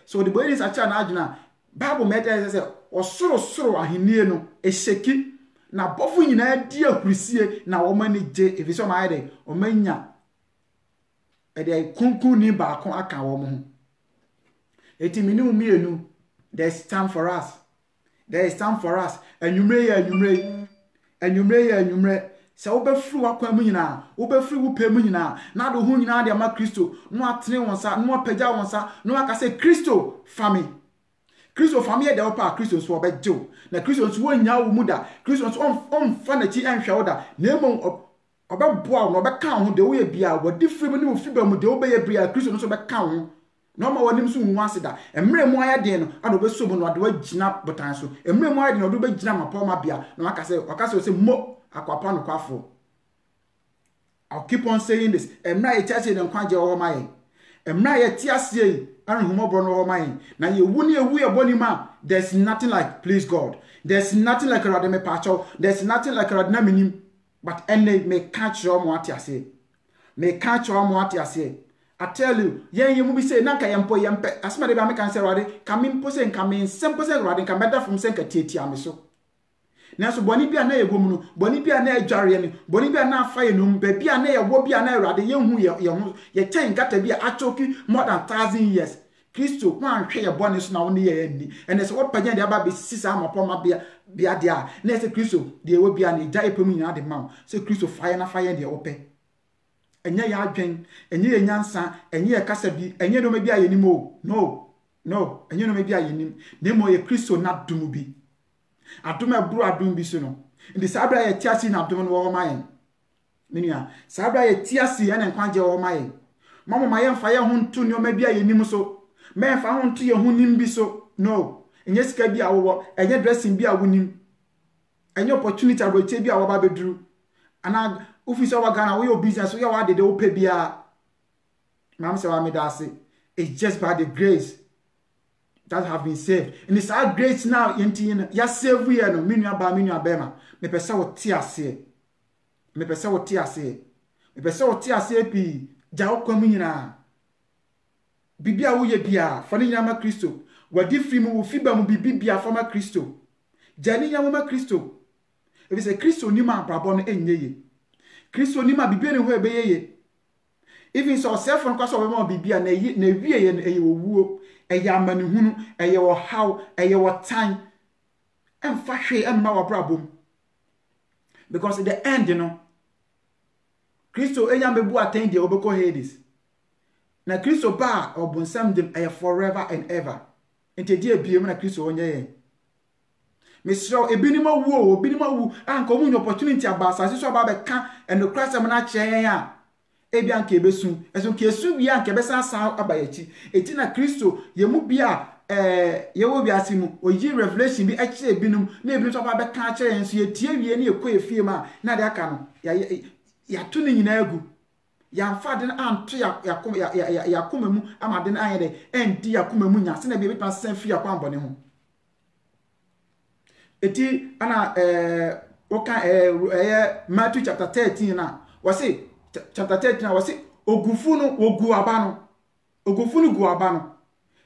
so the boy is a child adjuna. Bible matters or soro ahinieno a sheki. Now, both in an idea, Christie, now woman if it's on my day, or mania. A day kunku ni ba kon aka woman. 80 minutes, there's time for us. There is time for us. And you may. Se wo be fru akwa mu nyina wo be fru wo pe mu nyina na do hu nyina de ma Kristo no atene wonsa no apagya wonsa no aka se Kristo fami e de wo pa Kristo so be jew na Kristo so wonya wo mu da Kristo so on fa na chi enhwe wo da na emom obeboa no be kan ho de wo ye bia wo di fru mu ni wo fi ba mu de wo be ye bia Kristo so be kan ho no ma wonim so nwu ase da emre mu aya de no ado be so mu no ado agina botan so emre mu aya de no do be gina mapoma bia no aka se mo akwapa no kwafo. I'll keep on saying this. Emra ye church in kwanje wo maye. Emra ye tiasie anhumobro no wo maye. Na ye wuni ewu ye boni ma. There's nothing like please God. There's nothing like rademe pacho. There's nothing like radna minim. But ene me catch your mo atiase. Me catch your mo atiase. I tell you, ye mu bi say nanka yempo yempe. Asma de ba me kan say rade, kamimpo say kamin sempo say rade kan better from senka tietia me so. Nanso boni bia na yegom no boni bia na adware ne boni bia na afa ye no ba bia na yewo bia na awrade ye hu ye chen gata bia achoki more than 1000 years Kristo kwa hwe ye boni so na wo ne ye ni ene se wo pagya de aba be sisa amapoma bia dia na se Kristo de yewo bia na ija epemu nyina de ma se Kristo fire na fire de wo pe enye ya adwen enye ye nyansa enye ye kasa bi enye no me bia ye ni mo no enye no me bia ye ni ne mo ye Kristo na dumu bi adum ebru adum bi so no ndi sabra ye tiasi na adum no wo mayen menua sabra ye tiasi ene kwanje wo mayen mama mayen fa ye huntu ne o ma bia ye nim so me fa huntu ye hunim bi so no enye sika bi awo enye dressing bi awonim enye opportunity abroche bi awo ba beduru ana officer wa Ghana we your business we wa de o pe bia mam se wa me da se it's just by the grace that have been saved. And it's our grace now, yenti ya save we no minu abema. Me pesa wo ti ase. Me pesa wo ti ase pi Jaw kwamu nyina. Bibia wo ye bia fa ne nyama Kristo. Wadi firi mu wo fiba mu bibia fa ma Kristo. Jani nyama ma Kristo. Ebi se Kristo ni ma abrabọ no enye ye. Kristo ni ma bibia ne ho ebeye ye. Even so self on kwaso we ma bibia na wie ye eye owuo, eye amanehunu, eye wo haw, eye wo tan. Emfa hwe emma wo abrabom. Because at the end, Kristo enya mebu aten de obeko Hades. Na Kristo ba obunsam dem forever and ever. Ente die biem na Kristo onye ye. Mesro ebinima wu anka omu ny opportunity abasa so ba be ka and Christ am na kyen ya. Ebi anka ebesu. Eso ke esu wi anka besa san abayachi. Eti na Kristo ye mu bia yewo bi asimu oyi revelation bi ekye ebinum na ebinum so ba be ka kyen enso ye tie wie na ekọ efie ma na de aka no ya to ne nyina agu. Ya mfa de anto ya komemu ama de anye de endi ya komemu nya se na bi betwa sen fi akwa mbone ho. Eti ana oka Matthew chapter 13 na wase chapter 13 na wase ogufu no ogu aba no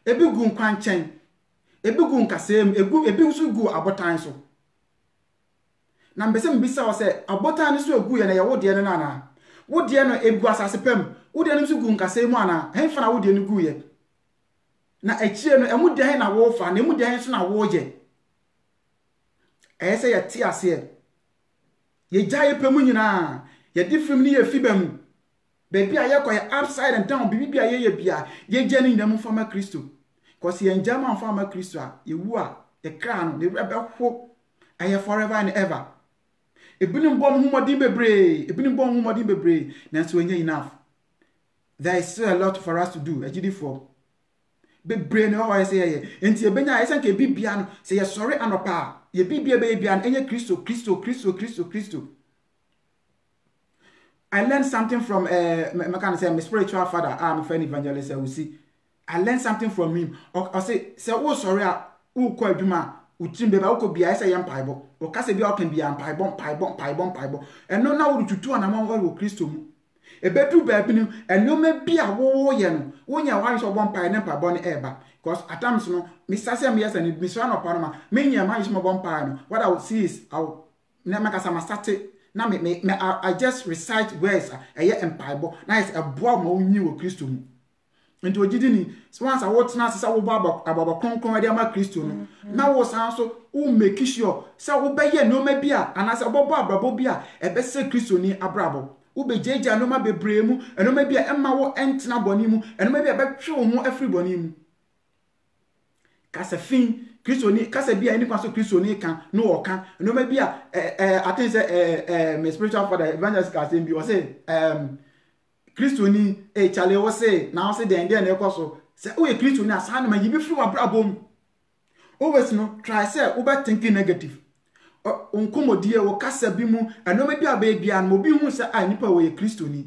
ebi gu nkwanchen ebi gu nkasem ebi nso gu abotan so na mbese mbisa wase abotan so egu ye na ye wode ne na wode no egu asase pam wode no so gu nkasem ana henfa na wode no gu ye na echie no emude he na wo fa na emude he so na wo ye ese ye ti ase ye jaye pam nyina ye different ni ye fibamu baby aye ko ye upside and down bibi aye ye bia ye je ni ndam fama Kristo cause ye njama fama Kristo a ye wu a ye kra no ne rebe ho aye forever and ever ebinim bom humodin bebre na so enye enough. There is still a lot for us to do agidi for bebre no wa say ye enti ebenya aye sanke bibia no say ye sorry anopa ye bibia be bia no enye Kristo. I learned something from my spiritual father, my friend evangelist Usi. I learned something from him. I say oh sorry, who ko adwuma, utim beba uko bia say yam paibo. O ka se bia o kan bia paibo. And no na wo tutu anamon wo Kristo mu. Ebedu baabi no eno me bia wo ye no. Wo nya wan so bon pai na paibo no eba. Because at times no, me sase me yes and me so no paroma. Me nya man so bon pai no. What I will see is I will never make some start na I just recite words empaibo na is a boa ma onyi wo Kristo mu enti ogidi ni so once I watch na se wo baba kronkron de ama Kristo no na wo san so wo make sure se wo be ye no ma bia ana se bobo abrabo bia ebe se Kristo ni abrabo wo be jeja no ma bebre mu eno ma bia emma wo entena boni mu eno ma bia be twe wo ho afri boni mu kasa fin Kristo ni kasa bia ni kwaso Kristo ni kan no o kan no ma bia I think say my spiritual father evangelist Kasim bi o say Kristo ni chale wo say na o say den na ekoso say o ye Kristo ni asa na ma yibi firi wa brabom always no try say o be thinking negative onkomodie wo kasa bi mu no ma bia ba bia no obi hu say nipa wo ye Kristo ni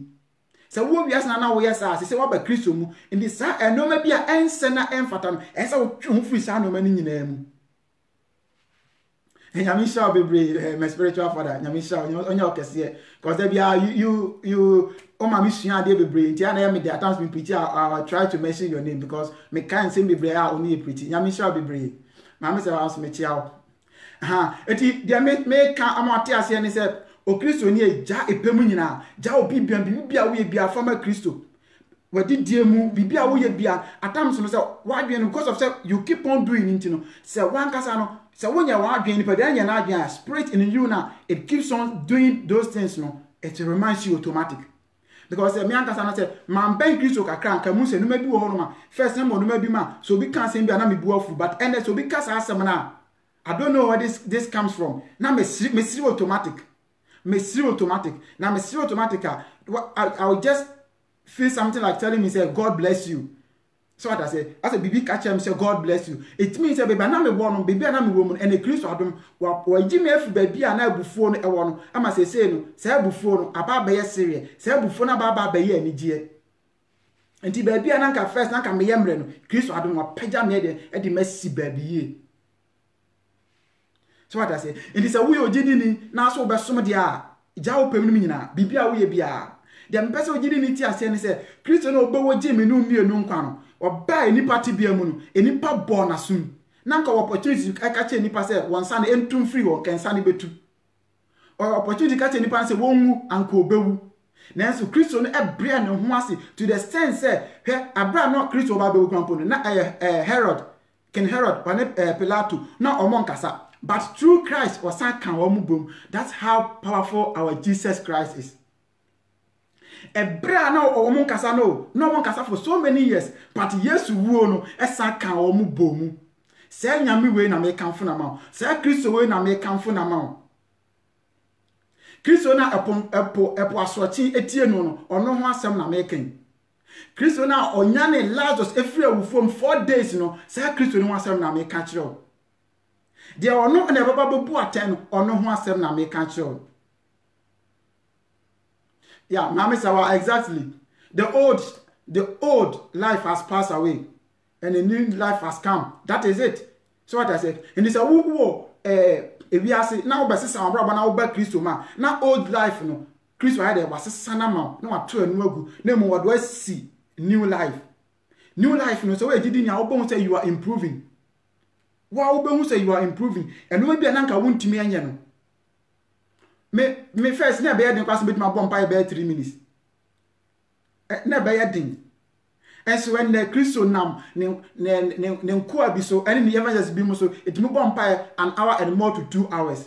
se wo wiase na wo yesa se wo ba Kristo mu ndi sa enoma bia ense na emfata no ense wo twe ho firi sa no ma ni nyina mu nyamisha bebre my spiritual father nyamisha onya okese cause there bia you o ma misua de bebre nti ana me the times me preach I try to mention your name because me kan say bebre a only preach nyamisha bebre ma me say was me chia eti dia me kan amate ase ni say o Kristo ni eja epemu nyina ja obi bia wo ye bia fama Kristo wadi diemu bibia wo ye bia atam so no say wadwen no because of say you keep on doing it no say one kasa no say wonya wadwen ni pede anya na adwen spirit in you na it keeps on doing those things no it reminds you automatic because me ankasa na say man ben Kristo kakra nka mu se no ma bi wo ho no ma first time no ma bi ma so bi kan sem bia na me bu afu but and so bi kasa asem na I don't know where this comes from na me automatic Now, me see automatic. I will just feel something like telling me, say, God bless you. So what I say, baby catch him, say, God bless you. It means, say, baby, I'm a woman, baby, I'm a woman, and a Christ Adam, or Jimmy F. baby, and I before a one. I must say, no, say, before, about by a serious, say, before, about by a any year. And the baby, and I first, I can be young, Christ Adam, or Peja made at the messy baby. So what I say, it is a we or didn't now so by somebody jaw pem nyina bibia wo ye bia The person who didn't need to say, Christian obewo Jimmy no me no kwano. Or buy any party be a moon, any pub born as soon. Nanka opportunity to catch any pass one son and 2 free or can sunny be 2. Or opportunity to catch any pass a won't uncle bewu. Nancy Christian a brand of mercy to the sense say, a brand not Christian Bible component, not Herod, King Herod, Pilato, not among Casa. But through Christ was boom. That's how powerful our Jesus Christ is. A brand no among Casa no one Casa for so many years, but yes, no a saka or boom. Say Yami way na make come for now. Say Christ way na make come for now. Christ na epo aswati etie no ono ho asem na making. Christ na onyane Lazarus every awufom 4 days no. Say Christ no asem na make catch you. There ono na baba bobu aten ono ho asem na make catch you. Yeah, mama sawa exactly. The old life has passed away and a new life has come. That is it. So what I said. And it's a woo if we are saying now, but sister, brother, now back Christo man. Now old life, no. Christo had a was a son amount. No, I two and no no more. What do I see? New life. New life, no. So where did you know? Say you are improving. Wow, say you are improving. And maybe an uncle won't to me and me first never had class with my bomb by 3 minutes. Never had. And so when the Christo nam ne kwa biso and the evangelist bimo so it move on by an hour and more to 2 hours.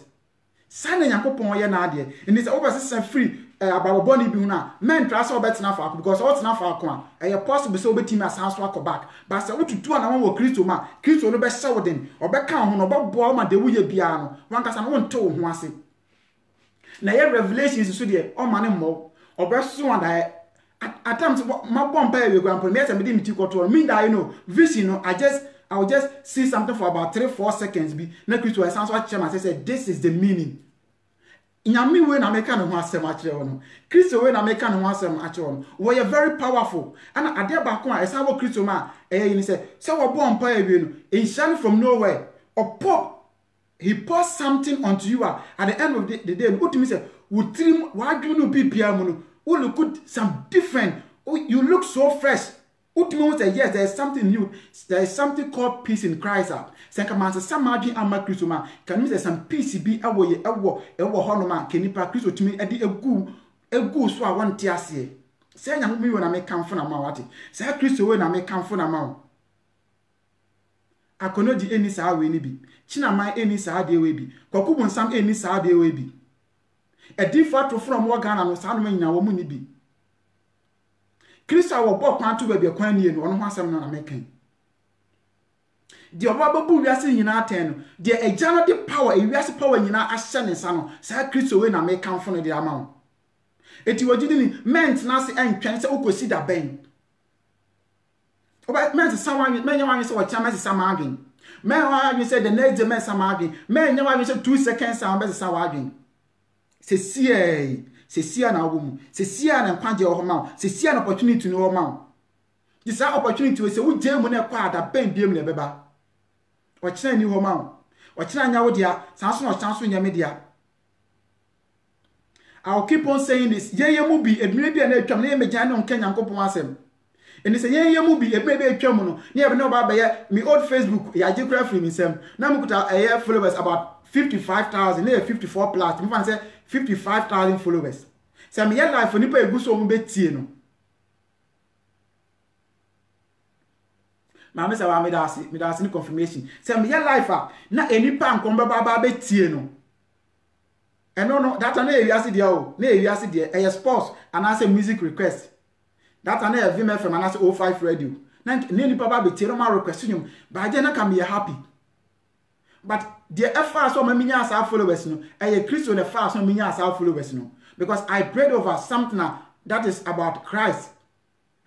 Sunday yakopon ye na ade. And it's over system free about body bi na men try so bet na fa because all na fa ko a e possible so betimi asanso back. But say what to do na won Christo ma Christo no be show den obeka ho no bobo ma de wuye bia no wan kasa no won to ho ase. Na ye revelations so de o ma ne mo obeso and at times my bomb pay we grandpa me say me dey miti me that you know vision no I will just see something for about 3-4 seconds be na Christo I sound so chairman say this is the meaning nyame we na make no ho asem a kire no Christo we na make no ho asem a kire no we are very powerful and ade ba ko a esa wo Christo ma you say wo bomb pay we no in shine from nowhere or pop he pours something onto you at the end of the day what me say we trim why do no be pia no oh, look good, some different. Oh, you look so fresh. Ultimately, say yes, there is something new. There is something called peace in Christ. Senkaman some margin and Christoma. Can you say some peace be away, honoma, can you practice to me a good so I want to say. Say, young me when I make come for a mouth. Say, Christo when I make come for a mouth. I cannot do any sour way be. China my any sour day way be. Kokubun some any sour day way be. A different from what Ghana no sound when you woman be. Christa will walk on to be a quany and one was I'm making. The Obabu we are seeing in our 10. The a general power, a real power in our ashen and son, Sir Christo when I make come from the amount. It was didn't meant Nancy and Chance or see that bang. About meant someone, many one is what Chamas is some arguing. Man, you said the next man some arguing. Man, you said 2 seconds sound better some arguing. Sesia na woman, sesia na kwanje o homa, sesia na opportunity no homa. This opportunity we say wo je mu na kwa da ben biem na beba. O kire ni homa. O kire anya wo dia, sanso no chanso nya me dia. I'll keep on saying this. Ye mu bi edwene bia na atwam na ye megya na onka Nyankopon asem. Eni say ye mu bi edwene bia atwam no, na ye be na ba ye me old Facebook ya je kra free me sem. Na mukuta followers about 55,000, na 54 plus. Me fan say 55,000 followers. Say me your life onipa egu so mo betie no. Ma me say wa me da ni confirmation. Say me your life na enipa nkom ba betie no. No, that na ewiase dia o. Na ewiase dia e sports and I say music request. That na e VM FM and I say 05 radio. Na enipa ba betie no ma request nyum. Ba je na can be happy. But the effort so many years our followers no, a Christian effort so many years our followers no, because I prayed over something that is about Christ,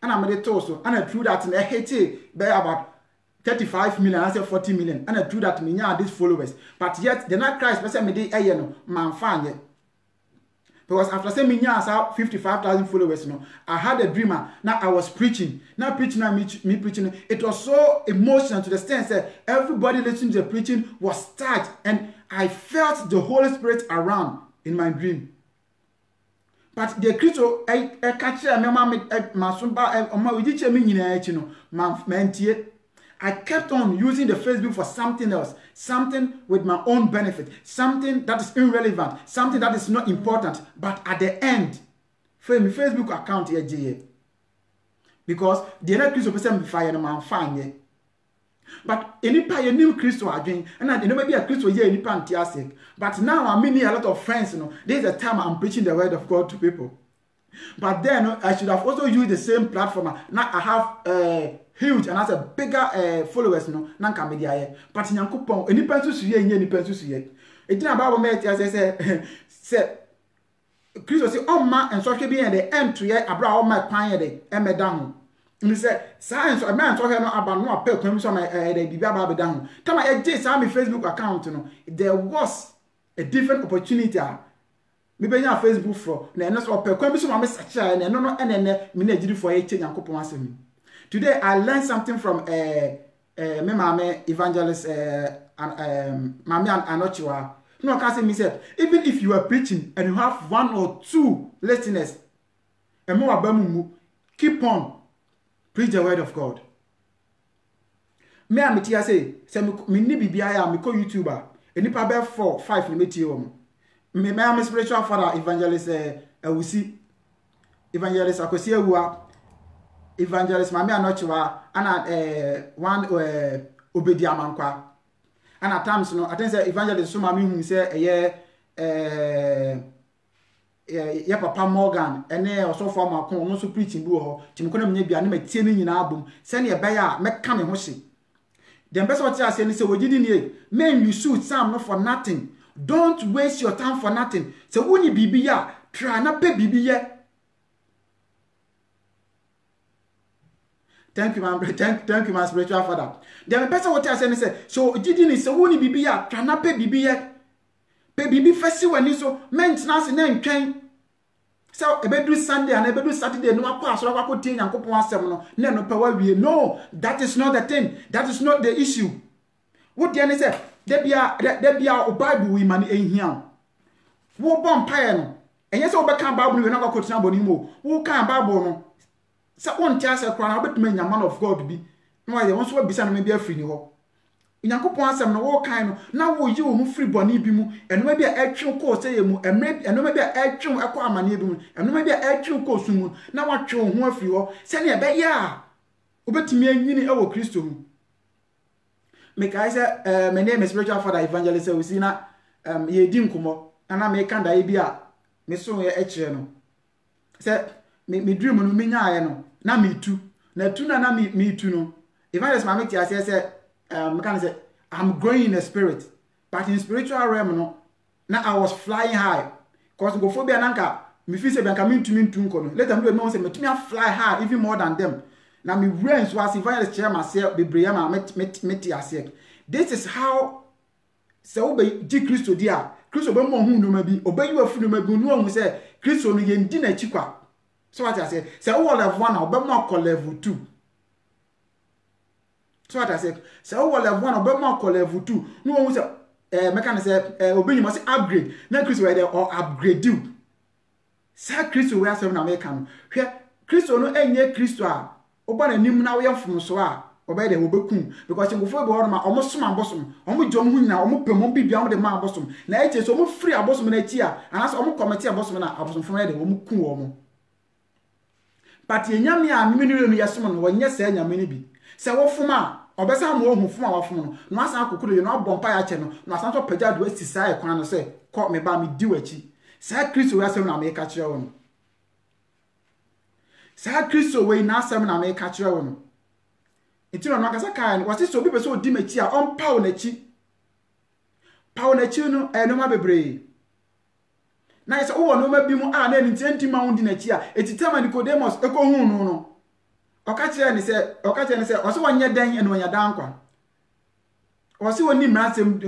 and I made it also, and I threw that in a hate by about 35 million, I said 40 million, and I threw that many these followers, but yet the not Christ, but say me dey no man fan yet. Because after saying me years 55,000 followers, no, I had a dreamer. Now I was preaching. Now preaching, now me preaching. It was so emotional to the sense that everybody listening to the preaching was touched, and I felt the Holy Spirit around in my dream. but the Christo catch a masumba ma we did me in a I kept on using the Facebook for something else, something with my own benefit, something that is irrelevant, something that is not important. But at the end, for my Facebook account here, because the other Christo person be fire no man fine. But any pie new Christo are doing, and I know maybe a Christo here any fantastic. But now I'm meeting a lot of friends, you know. This is the time I'm preaching the word of God to people. But then I should have also used the same platform. Now I have huge and has a bigger followers, you know. Nanka media here. But in Yankupon, any pencils here, any pencils here. It's not about me. As I say, Christo say, oh man, and so she be in the end to ye abra all my pine day, and me down. And he said, science, a man told her about no appeal, come some baby down. Tell my Facebook account, you know. There was a different opportunity. Maybe na Facebook for na no so pe kwa bi so ma message na no no ene me na gidi for e change yankopon asem. Today I learned something from me mama evangelist mama Anochiwa. No can say me say even if you are preaching and you have 1 or 2 listeners and more abamu keep on preach the word of God. Me am tia say me ni bibia ya me ko YouTuber enipa be 4 5 na metie o. Me my spiritual father evangelist Awusi evangelist Akosi Awua evangelist Mami Anochiwa and one Obedi Amankwa and at times no I think say evangelist so mami hu say ye papa Morgan ene also for ma kon so preaching bu ho timko na mnya bia na matie ni nyina abom se ne be ya meka me ho hye dem best what you say ni say wogidi ni men you shoot Sam no for nothing. Don't waste your time for nothing. So when you bibi ya, try na pay bibi ya. Thank you, my spiritual father. Then the person what I say, so didn't so when you bibi ya, try na pay bibi ya. Pay bibi first when you so maintenance and then train. So ebe do Sunday and ebe do Saturday no akwa so akwa tin yankopon asem no na no power wie. No, that is not the thing. That is not the issue. What the say? There be a Bible we man ehia. Wo bon pae no. Enye se wo be kan Bible we na kwa kotina boni mo. Wo kan Bible no. Se on tia se kra na obetuma nya man of God bi. No aye won so bisa no me bi afri ni ho. Nyankopon asem no wo kan no na wo yi wo mu free boni bi mu. Eno ma bi a etwe ko se ye mu. Eno ma bi a etwe ekọ amane bi mu. Eno ma bi a etwe ko su mu. Na wa twe ho afri ho. Se ne be ya. Obetumi anyini e wo Kristo mu. Make I say my name is spiritual father evangelist we see na ye di nkomo na me kan da e bia me so ye ekire no say me dream no me nya no na me tu na tu na me tu no evangelist ma me ti say me can say I'm growing in the spirit but in spiritual realm no na I was flying high cause go phobia nanka me feel say banka me tu nko no later me know say me fly high even more than them. Now me brains was evangelist chair myself be bria ma meti ase. This is how so be di Kristo dia. Kristo be mo hu no ma bi, obayi wafu no ma bi no hu say Kristo no ye ndi na chikwa. So what I say, say o level 1 obe mo ko level 2. So what I say, say o level 1 obe mo ko level 2. No hu say me can say obayi must upgrade. Na Kristo we there or upgrade you. Say Kristo we asem na me kan. Hwe Kristo no enye Kristo a oba na nim na wo yefum so a oba de wo bekum because ngofo be horoma omo som abosom omo jom hu na omo pem bibia omo de ma abosom na eche so omo free abosom na chi a anas omo committee abosom na abosom fo de omo ku omo but enyame a mminu no yesom no wonye sa enyame ni bi se wo fom a obesa mo hu fom a wo fom no no asan akokoro ye no abompa ya che no no asan to pagya do asisa e kwan no se ko me ba me di wachi sa Kristo we asem na me ka kire wo no sa Kristo we na asem na me ka kire wo no etino no akasa kan wase so bi beso di machi a on paw na chi no no ma bebre na yesa wo no ma bi mu a na nti ma wo di na chi a etitama Nicodemus eko hu no oka kire ni se wase wonye dan ene wonya dan kwa wase woni mrasem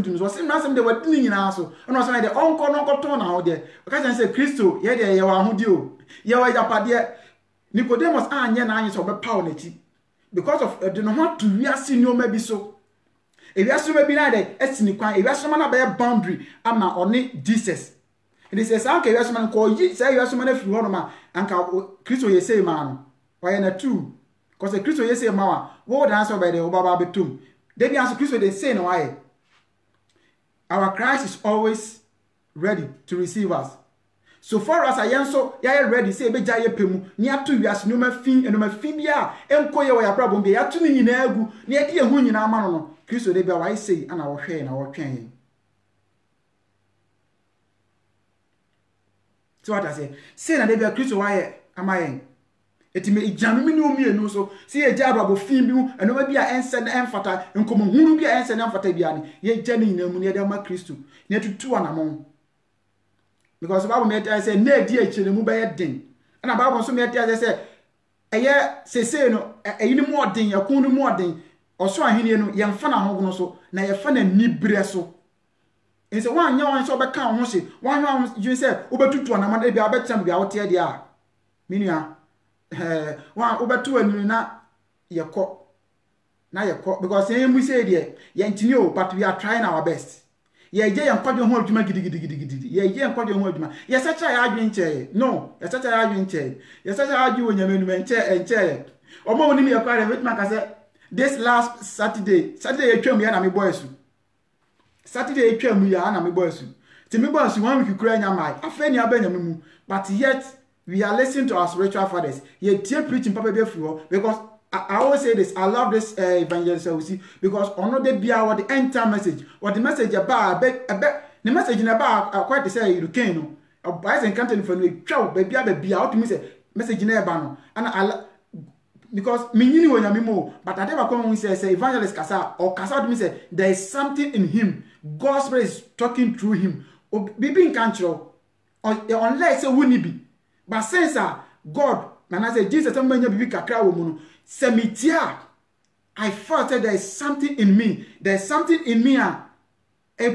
tum so wase mrasem de wadini nyina so ono wase na de onko no koto na ho de oka kire se Kristo ye de ye wa hodi o ye wa japade Nicodemus anye na anye so be paw na chi because of the no want to we are senior maybe so if you are so maybe na dey esini kwan if you are so na be boundary ama oni Jesus it says anka wiase man ko yi say wiase man afiri ho no ma anka Kristo ye say ma no why na true because Kristo ye say ma wa wo dan so by the obaba betum dey bi anso Kristo dey say no why our Christ is always ready to receive us. So far as I am so, ya ready say be jaye pemu ni atu wiase no ma fin bia enko ye wo ya problem bia atu ni nyina agu ni ade ehu nyina ama no Kristo dey bia why say ana wo hwe na wo twen. So what I say na dey bia Kristo why amayen etime ijanu mi ni omienu so si ye ja brabo fin bi eno ma bia ense na enfata enkomo hunu bia ense na enfata bia ni ye ja ni nyina mu ni dey ma Kristo ni atutu anamon. Because the Bible made say na di echire mu be den. Na Bible so made say eye sese no eyi ni mu odin yakun ni mu odin oso ahene no ye mfa na ho so na ye fa na nibire so. Nse wan nya wan so be kan ho se wan wan you say obetutu na man e bia betem bia wote de a minua wan obetu anu na ye ko because mu say de ye ntini o but we are trying our best. Ye je yan kwadwe ho adwuma gidigidi ye je yan kwadwe ho adwuma ye secha ya adwen che no ye secha ya adwen che ye secha ya adwen onyamenu enche omo woni me kware vetma ka say this last Saturday etwam ya na me boys Saturday etwam ya na me boys ti me boys wan week kura nya mai afeni abanyam mu but yet we are listening to our spiritual fathers ye tie preaching papa be afro because I always say this. I love this evangelist we see because ono de bia what the end time message. What the message about the message in about quite to say you can no. Boys and can't for no chow baby out to me say message na eba no. And I because me nyini wonya me mo but I never come when say evangelist kasa or kasa to me say there is something in him. God's spirit is talking through him. Bibi in control unless say wuni be. But since God and I say Jesus am manya bibi kakra wo mu no. Semitia, I felt that there is something in me. There is something in me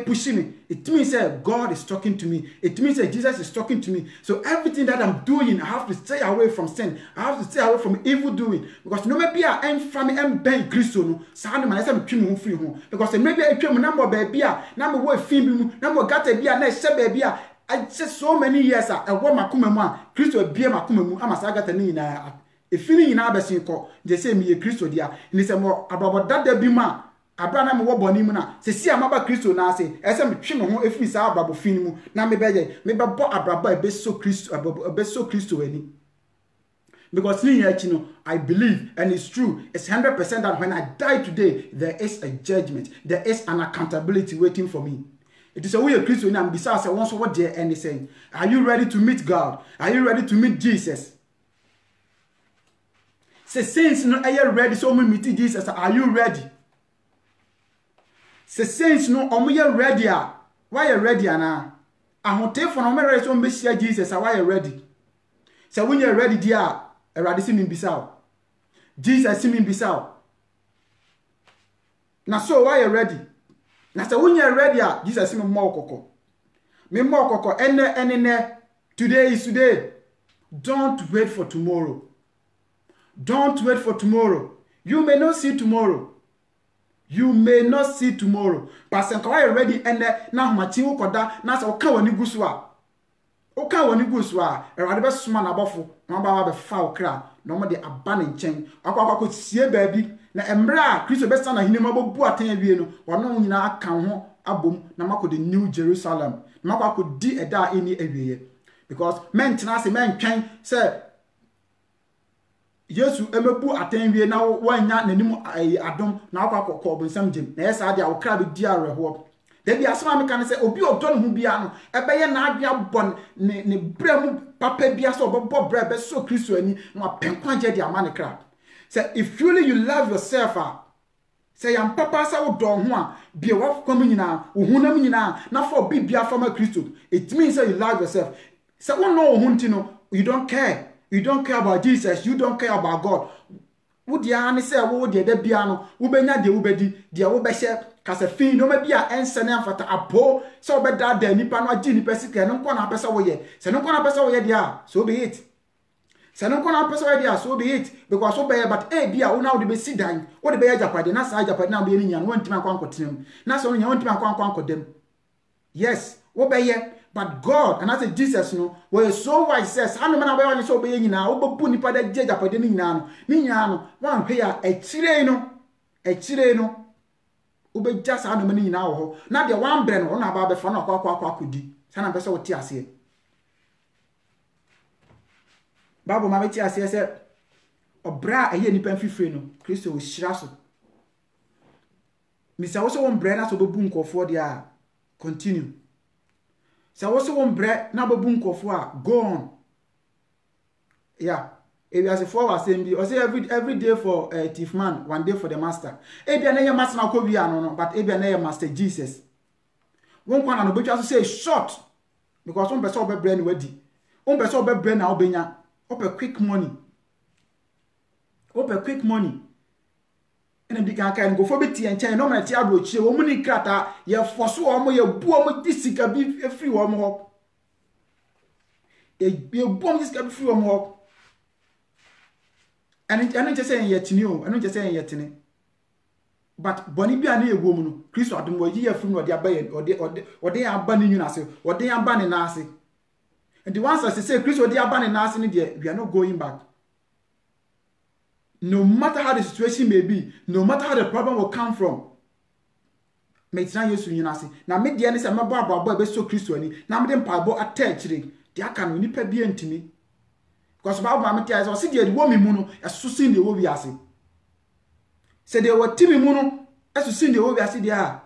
pushing me. It means that God is talking to me. It means that Jesus is talking to me. So everything that I'm doing, I have to stay away from sin. I have to stay away from evil doing. Because no maybe I am family and ben Christo no. Sound man, I say me free home. Because maybe I trim number baby, number way film, number gata be a nice baby. I just so many years I want my kumema. Christo be my kumemu. I'm a sagata ni na. If you in Abesin ko, they say me a Christo dia. And it's a more about that there be ma. Abraham wo boni mu na. Se si amaba Christo na say, ese me twe me ho efi sa abrabo fin mu. Na me beje, me be bo abrabo e be so Christo ani. Because I believe and it's true. It's 100% that when I die today, there is a judgment. There is an accountability waiting for me. It is a way of Christo and besides I want what there and saying, are you ready to meet God? Are you ready to meet Jesus? Say saints no are you ready so me meet Jesus? Are you ready? Say saints no omo you ready a. Why you ready ana? Ahote for no me ready so me share Jesus. Why you ready? Say when you ready dia, Erade si me bisa. Jesus si me bisa. Na so why you ready? Na say when you ready a, Jesus si me mo kokko. Me mo kokko ene today is today. Don't wait for tomorrow. Don't wait for tomorrow. You may not see tomorrow. You may not see tomorrow. But sen kwa ready and na machi ukoda na sa oka wani gusua. Oka wani gusua. Erade be suma na bofo. Na ba be fa okra. Na mo de aba ne nchen. Akwa ko sie baabi na emra Kristo be sta na hinima bobu atan awie no. Wono nyina aka ho abom na mako de New Jerusalem. Na mako di eda eni awie. Because men tena se men twen say Yesu emebu atenwie na wanya nanim adom na akwa obonsam gem na yesa ade awokra be di areho da bi asema me kan say obi odo ne hu bia no ebeye na adwa bon ne bremu papa bia so obobo bre be so Kristo ani na penkwa je de amane kra say if truly you love yourself say yam papa sa wo do ho a bia wo kwam nyina wo hunam nyina na for bibia fama Kristo it means that you love yourself say wo no wo hunti no you don't care. You don't care about Jesus. You don't care about God. Wo dia ne say wo dia da bia no wo benya de wo bedi dia wo be hye kase fin no ma bia ense ne amfata apo so wo be da nipa no agi nipa sika no nko na pesa wo ye se no nko na pesa wo ye dia so be it se no nko na pesa wo ye dia so be it because wo be but bia wo na wo de be sidan wo de be japade na sa japade na be ni nya no ntima kwa nkotem na so nya ntima kwa nkodem yes wo be ye But God, and I say Jesus, no, was so wise says, I know man away so be in now, but put nipa that judge up at the Nino, one here, a chireno, ube just how many now, not the one brain on about the fun of Quack could do. Sana person with tears here. Babu Mamiti said, or bra a year nipa free no, Christo with Shirasso. Mr. Also one bread as a boom for the continue. So also one bread now boom for go on. Yeah. If you as a forward saying or say every day for a thief man, one day for the master. Ebia master na no, but ebia master Jesus. One one and obey say short because one person be brain ready. One person be brain na obenya. Open quick money. Open quick money. And the can go for betty and chain no man tia brochi wo muni krata ye foso omo ye bu omo disika bi free omo ho e bu omo disika bi free omo ho and just saying yet new and just saying yet ne but boni bia na ewo mu no Kristo adom wo ye free no de abaye or de aba ni nyuna se or de aba ni na ase and the ones that say Kristo de aba ni na ase ne de we are not going back. No matter how the situation may be, no matter how the problem will come from, me try yesu nyina se na me de ne se mabo ababo be so Kristo ani na me de mpabo attachire de aka no nipa bi antimi because Bible ma me tell us se de wo mi mu no eso sin de wo wi ase se de wo timi mu no eso sin de wo wi ase dia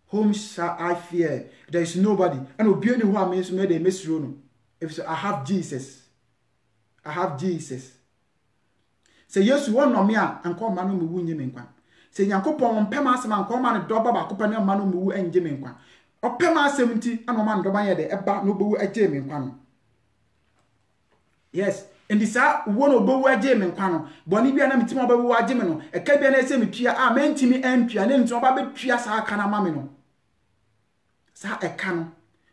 whom shall I fear? There is nobody and obi ani who am so me de mesiro no if so I have Jesus. I have Jesus. Se Yesu won no me a anko ma no me wu nyime nkwa se Nyankopon pem asem anko ma no doba ba ko pa ne ma no me wu enjime nkwa opem asem nti ano ma ndo ban ye de eba no bewu agye me nkwa no yes and this won obewu agye me nkwa no boni bia na mitimo obewu agye me no e ka bia na ese metua a ma ntimi antua na ntimo ba betua sa aka na ma me no sa e ka no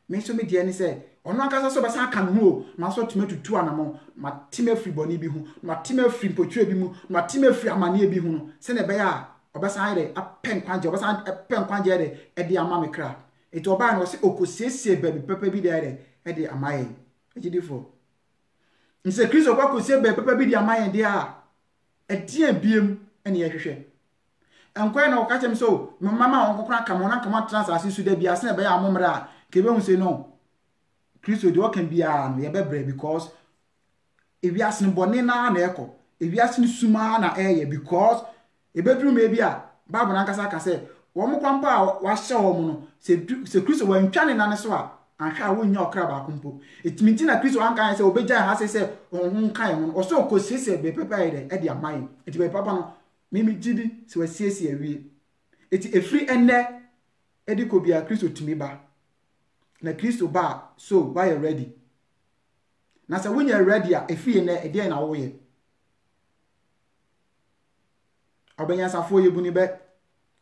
me so me die ni se ono akasa so basa aka no ho ma so tumetutu anamo ma time free boni bi hu ma time free potwe bi mu ma time free amane bi hu no se ne be ya obasa ide apen kwanje obasa apen kwanje de e de ama me kra eti oba no se okosiesie baby pepe bi de e de amaye ejidifo nse Kristo kwa kosie baby pepe bi de amaye de a e de abiem ene ye hwehwe enkwa na okache me so mama onkokra kamona kama transasi su de bia se ne be ya amomra kebe hu se no Kristo do can be an ye bebre because if you ask boni na na eko if you ask suma na eye because e bedroom e bia Bible na nkasa ka say wo mo kwampa wa hye wo mo no se Kristo wa ntwane na ne so a anhwa wo nya okra ba kompo etimi na Kristo an kan say obeja ha say ohun kan ho o so kosese be pepa ide e dia mai eti be papa no mimi gidi se wa siesie awie eti efri enne edi ko bia Kristo timi ba na Kristo ba so why you ready na say when you ready a efie na e dey na wo ye obenyasafo ye buni be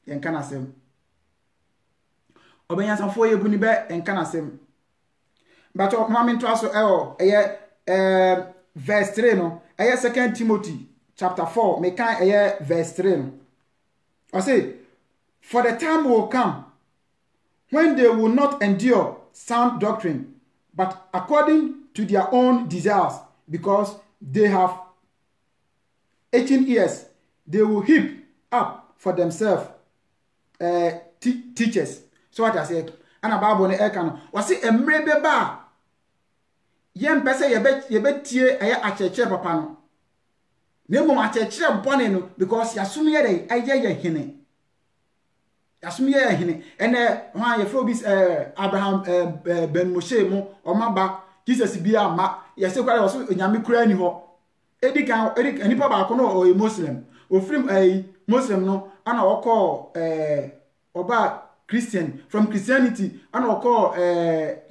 yenka na sem obenyasafo ye buni be yenka na sem but mama nto aso verse 3 no 2 Timothy chapter 4 me kan verse 3 no I say for the time will come when they will not endure sound doctrine, but according to their own desires, because they have itching ears, they will heap up for themselves teachers. So what I say, and about Bonnie Ekano, was it a mrebe bar? Yen pese ye bet tie a cheche papano. Nemo a cheche boneno because yasumi ye hine. Asumye hine ene ho ye fro bis Abraham ben Moshe mo o maba Jesus bia ma ye se kwara so nyame kura ni ho edikan enipa ba ko no o Muslim o film Muslim no ana o call oba Christian from Christianity ana o call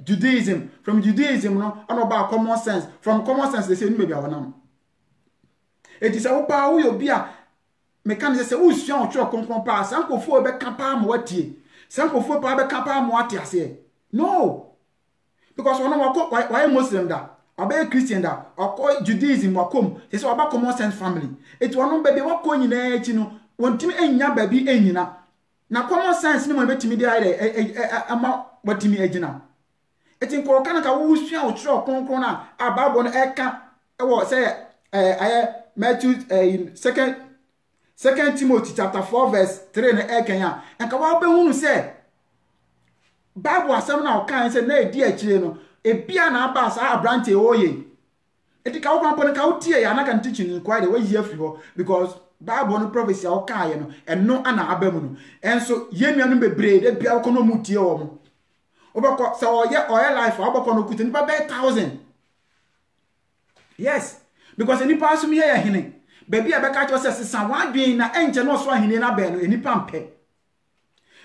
Judaism from Judaism no ana oba common sense from common sense they say ni me bia wonam eti se wo pa wo yo bia mechanics say usua otwe konkon pa sankofo be kapa ma watie sankofo pa be kapa ma watie ase no because one why Muslim da oba Christian da or Judaism wakom say oba common sense family it one baby wako nyina echi no wontimi enya baby enyina na common sense ni mo betimi dey ama watimi egina eti nko kan ka wo sua wo tro kronkron na Bible no eka wo say Matthew 2 Timothy chapter 4 verse 3 na eka ya enka wo be hunu say Bible asem na o kan say na edi akire no ebia na aba sa abrante oye eti ka wo kan ka wo tie ya na kan teaching inquiry we yi afri ho because Bible no prophecy o kan ye no eno ana abamu no enso yemia no bebre de bia wo kono mu tie wo mo obako say oye life obako no kuti nipa be 1000 yes because nipa asum ye hene baby abeka cho say sesan wadwen na enje no so ahene na be no nipa mpe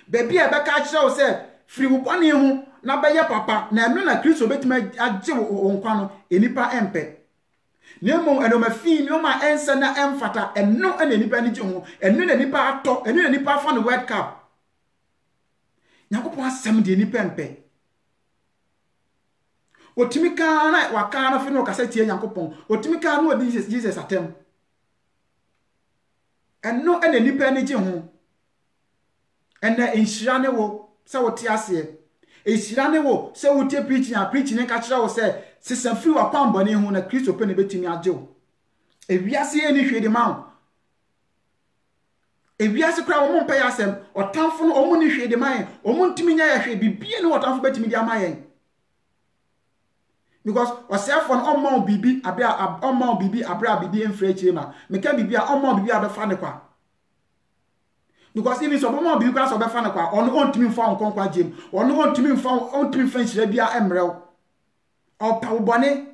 baby abeka cho say free wo bone hu na be ye papa na eno na Kristo betima agye wo nkwa no nipa empe nemo eno mafi no ma ensa na emfata eno ena nipa ni gye ho eno na nipa ato eno na nipa fa no World Cup Nyankopon asem de nipa empe otimika na waka na fi no kasa tie Nyankopon otimika na odi Jesus atem eno ena nipa ni gye ho ena enhyira ne wo se wo tie ase enhyira ne wo se wo tie preaching ka kira wo se sisan free wa kwamba ne hu na Kristo pe ne betimi agyew ewiase eni hwede ma ewiase kra wo mpa ya asem otamfo no omu ni hwede ma yen omu ntimi nya ya hwe bibie ne otamfo betimi dia ma yen because osefo no omma bibi abia omma bibi abra bibi enfre chirema meka bibi a omma bibi abefa ne kwa because even so omma bibi kwa so befa ne kwa ono ontimi mfa nkonkwa jem ono ontimi mfa nhyira bia emrew opawbone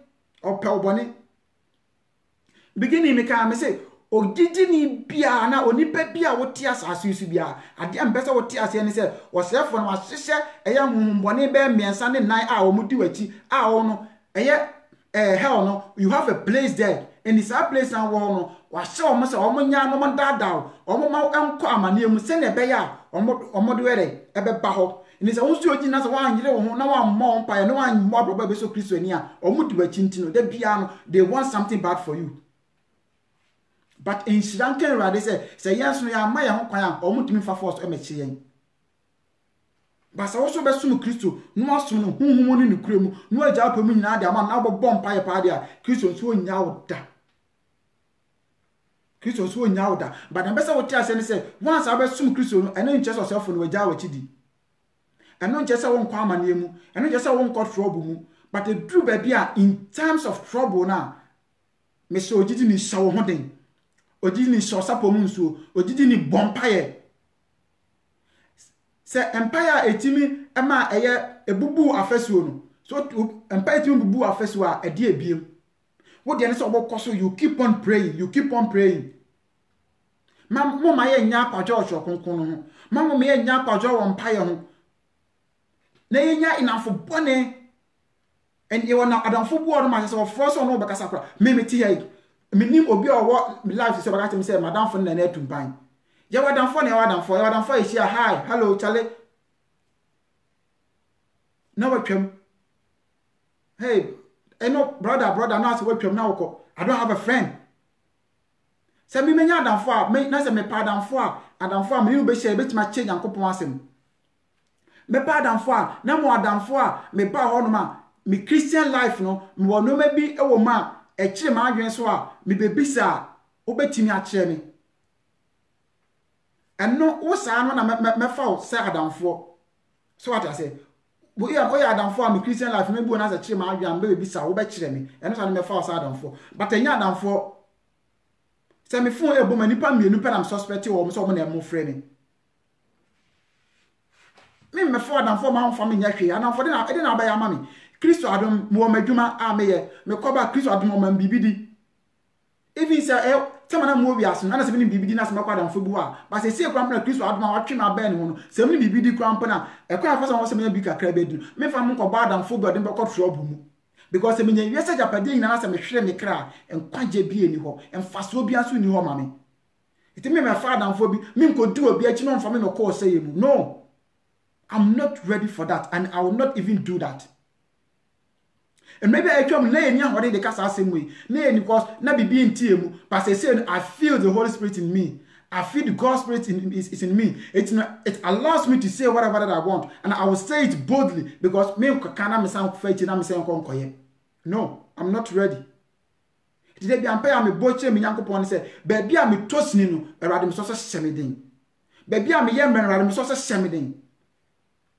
beginning meka me say ogidi ni bia na onipa bia wote asase su bia ade ambesa wote ase ne say osefo no ahyehyɛ ɛyɛ honhombone be miensa ne nan a omudi wachi a ono ɛyɛ hell no you have a place there and it's a place and won no wa hye omo say omo nya no mandada omo ma enko amane mu se ne be ya omo de were ebe ba ho ni say wonsu ogi na say wan yire wo ho na wan mo mpa ya na wan mo abroba be so Kristo ani a omudi wachi ntino da bia no they want something bad for you. But in Sri Lankan rade say yes no ya ma ya ho kwan a omutimi fa force e meche yen ba sa wo so be sum Kristo no asum no hunhum ni nukuremu no agya apam nyina de ama na obobom pa ye pa de a Kristo nso onya woda Kristo nso onya woda but na be say wo ti ase ne say once a be sum Kristo no eno nche so self no agya wachidi eno nche say wo nkwa amane mu eno nche say wo nkwa trouble mu but the true baby a in terms of trouble na me so ogidi ni shawo hoden ogidi ni shosapo mu nso ogidi ni bompaye se empire etimi ema eye ebubu afesuo no so empire etimi bubu afesuo a ede ebiem wo de ne so obokoso you keep on praying mo ma ye nya kwajo osho konkon no mo ye nya kwajo wo mpaye ho na ye nya inafo bone and you want adamfo bu o ma se for so no be kasa kra me ti here minim obi owo life se baka temi se madam fo na atumpan ye wadam fo na wadam fo ehia hi hello chale na watwam hey no brother na se watwam na woko I don't have a friend se mi menya adamfo a me na se me pa adamfo a me be share betima change ankopon asem me pa adamfo a na mo adamfo a me ba ho no ma me Christian life no me wo no ma bi e wo ma e kire ma adwen so a me bebisa obetimi a kire me eno wo saa no na me fa se adamfo so what I say wo ya adamfo a me Christian life me bu na se kire ma adwen me bebisa wo be kire me eno so na me fa se adamfo but enya adamfo se me fun ebo ma nipa mienu pe na suspect wo so mo na mo frɛ me fa adamfo ma ho fa me nya hwe adamfo de na ba ya ma me Kristo adom mo madwuma a meye me koba Kristo adom mo bibidi even say temana mo wi aso na se me bibidi na se me kwada mfo bu a ba se sie kwampa na Kristo adom a watwe na ba ne ho no se me bibidi kwampa na e kwa fa so se me bi kakra be dinu me fa mo ko ba adamfo bu adom be ko trouble mu because se me nya wiese japade nyina na se me hwere me kra enkwaje bi eni ho emfaso bi aso ni ho ma me iti me fa adamfo bi me nkodu obi achi no mfa me no ko say mu no I'm not ready for that and I will not even do that. And maybe I come lay near what they cast same way. Nay, because na be being team, but I say I feel the Holy Spirit in me. I feel the God's Spirit is in me. It allows me to say whatever that I want. And I will say it boldly because no, I'm not ready. Today be ampa me boche me Nyankopon say, baby a me tosini no, erade me so semeden. Baby a me yem erade me so semeden.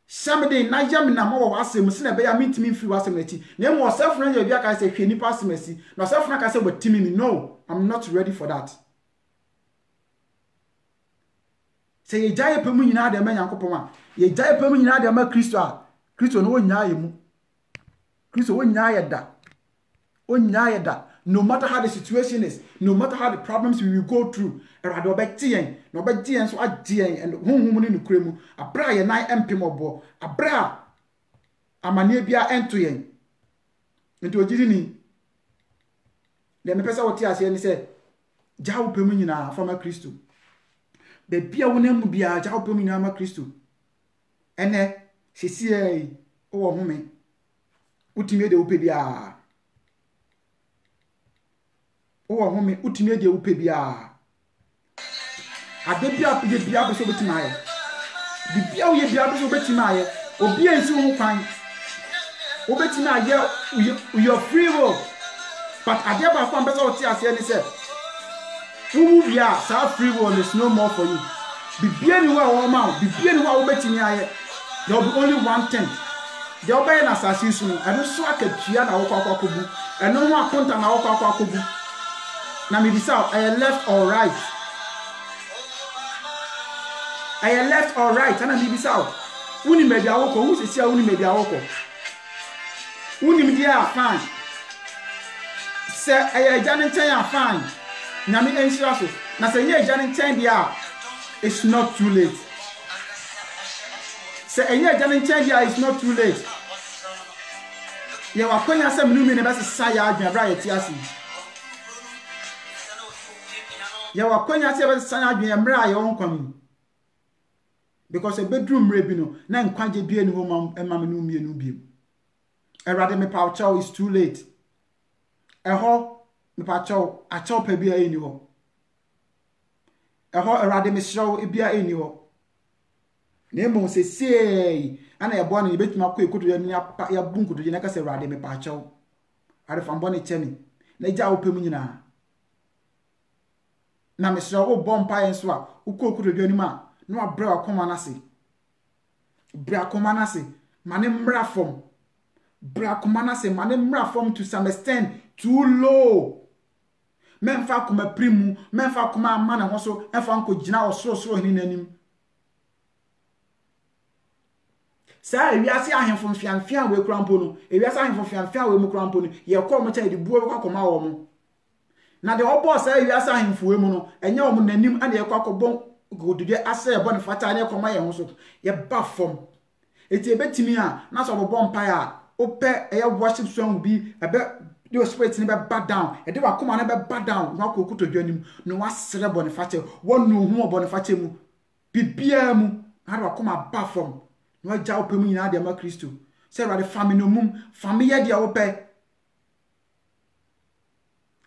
Semeden na yam na mo wasem se na be ya mintimi mfiri wasem na ti. Na mo self na ya bi aka say hwe nipa asemasi. Na self na ka say watimi me. No, I'm not ready for that. Say ye jaye pemu nyina de ma Nyankopon a, ye jaye pemu nyina de ma Kristo a, Kristo no wonya ye mu. Kristo wonya ye da. Wonya ye da. No matter how the situation is, no matter how the problems we will go through, erade obetien, no obetien so agien and honhom ni nukremu, abra ye nan empimobo, abra amane bia ento yen. Nti ogiri ni. Le me pesa woti ase ni se jawo pemu nyina fama Kristo. Be bia wonam bia jawo pemu nyina ma Kristo. Ene sisi o home. Utime de upe bia. O home utime de upe bia. Ade bia ye bia be so betima ye. Bibia wo ye bia be so betima ye. Obi ensi wo kwan. Wo betima ye your free will. But ade ba kwa mbesa oti ase ni se. Wo bia sa free will is no more for you. Bibia ni wa wo ma, bibia ni wa wo betimi aye. There will be only one thing. There will be an assassin. I don't so akatua na wo kwa kobu. And no one akonta na wo kwa kobu. Na me bisa I left or right. I left or right. And me bisa uni me dia woko, who se uni me dia woko. Uni me dia fine. Se I jani ten fine. Na me ensure so. Na se ye jani ten dia it's not too late. Say enye jani change ya it's not too late. Ye wa kwanya se menu mi ne be sa ya adwan bra ye ti ase. Ye wa kwanya se be sa ya adwan mra ye won kwam. Because a bedroom mra bi no na nkwanje bi ani ho ma menu mi enu bi. Erade me pa chow is too late. Eho me pa chow a chow pa bi ani ho. Eho erade me show e bia ani ho. Nemo se sei ana ya bwana ibetuma kwa ekuto ya ni ya bunku to je na ka se rade me pa chawo are fa mbone chemi na ja opem nyina na me sra wo bompa yenso a uko okuto dwa ni ma no abra akoma na se bra akoma na se mane mra form bra akoma na se mane mra form to some extent too low memfa akoma primu memfa akoma amana ho so emfa nko gina osoro hini nanim. Sa ewiase ahemfo mfiamfia we krampo no ewiase ahemfo mfiamfia we mu krampo no ye kọ mo cha de buo be kwakoma wo mo na de obo sa ewiase ahemfo we mu no enye wo nanim ane ye kwakobon godudwe asa ye bon fata ne koma ye ho so ye ba fom eti ebetimi a na so bo mpa ya ope eye worship song bi ebe the spirit ni be bad down e de wakoma ne be bad down na ko kutodwa nim no wasere bon fata wonu hu bon fata mu bibia mu na de wakoma ba fom no jaw pemu nyina de ma Kristo se rade fami no mum fami ye de wo pe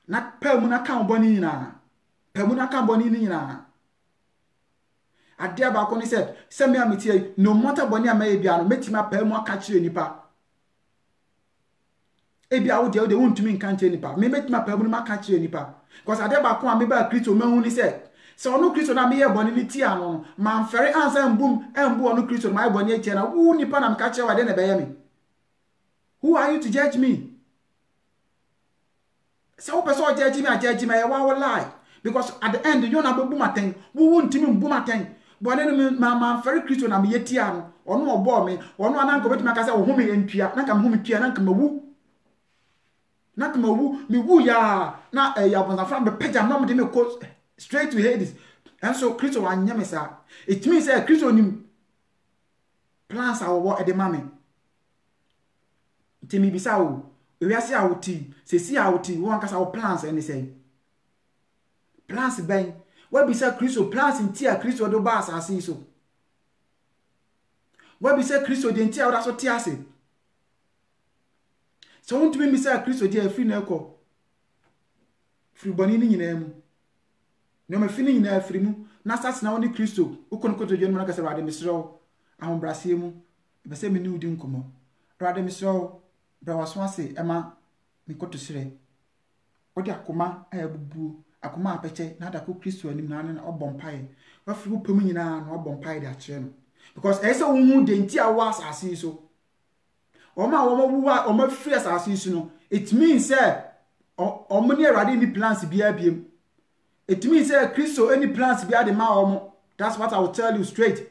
na pemu na kan boni nyina pemu na kan boni nyina ade aba ko ni se me amiti no matter boni amaye bia no metima pemu aka kire nipa e bia wo de wontumi nkan kire nipa me metima pemu no maka kire nipa because ade aba ko me ba Kristo mehu ni se ono Kristo na me ye boni ni ti ano man fere ansa embu ono Kristo my boni e na wu nipa na mka kire wa de na be ye me. Who are you to judge me? So person judge me, I judge me, I will lie. Because at the end you na be bumaten, wu won't me bumaten. But then man fere Kristo na me ye ti ano ono obo me ono ananko betima ka se wo hu me entua na ka me hu me tua na ka mawu na ka mawu me wu ya na ya bonza fra be pagya no me de me ko straight to Hades. And so Kristo wa nyame sa. It means that Kristo ni plans are what at the moment. Temi bisa wo, we ase awoti, se si awoti, wo anka sa wo plans any say. Plans ben, we bisa Kristo plans nti a Kristo do ba asase so. We bisa Kristo de nti a wo da so ti ase. So won't me bisa Kristo de afri na ekọ. Free boni ni nyina mu. No me fini nyina afri mu na sase na woni Kristo ukon kotodwe no kase Awurade mesrew ahombrase mu bese me ni udi nkomo Awurade mesrew bra waso ase ema me kotosire odi akoma ayabubu akoma apeche na adako Kristo anim na obompae wafi wo pem nyina na obompae de akire no because ese wo hu de nti awa asase so oma wuwa oma free asase so no it means say omuni Awurade ni plans bia biem. It means that Christo any plans be the ma. That's what I will tell you straight.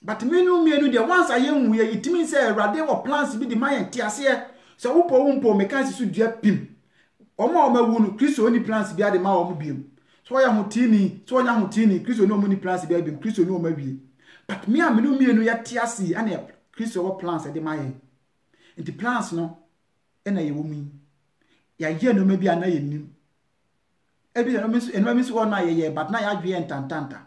But me no the once I am we it means that Awurade wo plans be the man tiase. So umpo mekansi so dua pim. Oma wu no Christo any plans be the ma biem. So ya hotini, so nya hotini, Christo no money plans be biem, Christo no ma wie. But me am no ya tiase and Christo wo plans the ma yen. The plans no na ye wo mi. Ya ye no maybe ana ye nim. Ebi no miss one na ye but na ya dwe entantanta.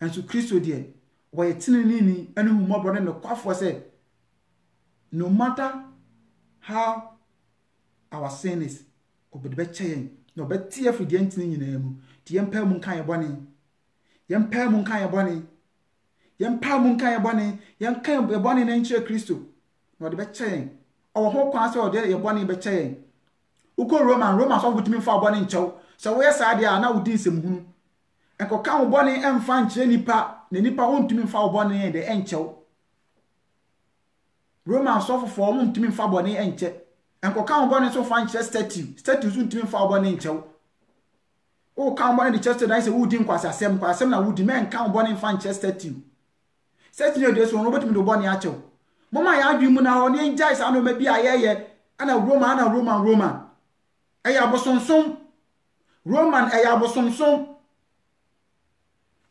And so Christo there we tinini anu humo brother no kwafo say no matter how our sin is obede be cheyen no be tie fudi entini nyina mu ti yempa mu kan ye bone yempa mu kan ye bone yempa mu kan ye bone yenkan ye bone na nche Christo no de be cheyen o ho kwan say o de ye bone be cheyen uko Roman so butimi fa bone nchew so we sa dia na wudi nsem hunu enko kan wo bone emfa nche nipa na nipa wontumi mfa wo bone de enchew Roman so fofo wo ntumi mfa bone enche enko kan wo bone so fa nche statue so ntumi mfa wo bone enchew o kan bone de chest na say wudi nkwasasem na wudi men kan wo bone mfa nche statue de so no betumi do bone achew mama ya adwi mu na ho ne njai sa no ma bi ayeye ana Roman eya bosonsom Roman eya bosonsom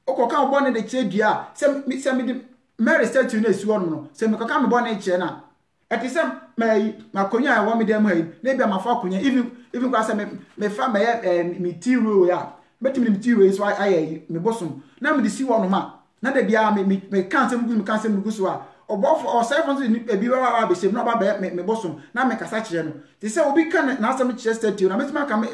okoka obone de chedua se me Mary statue na esi wonu no se me koka me bone che na etisem mai makonya ya wo me dem hayi na bia mafa konya even kwa se me fa me tiro ya betimi me tiro so ayi me bosom na me de si wonu ma na da bia me kan sem gusu a obofo o 700 ni ebi wa be sem na ba me bosom na me kasa kire no ti se obi kan na asem kire statue na metima ka me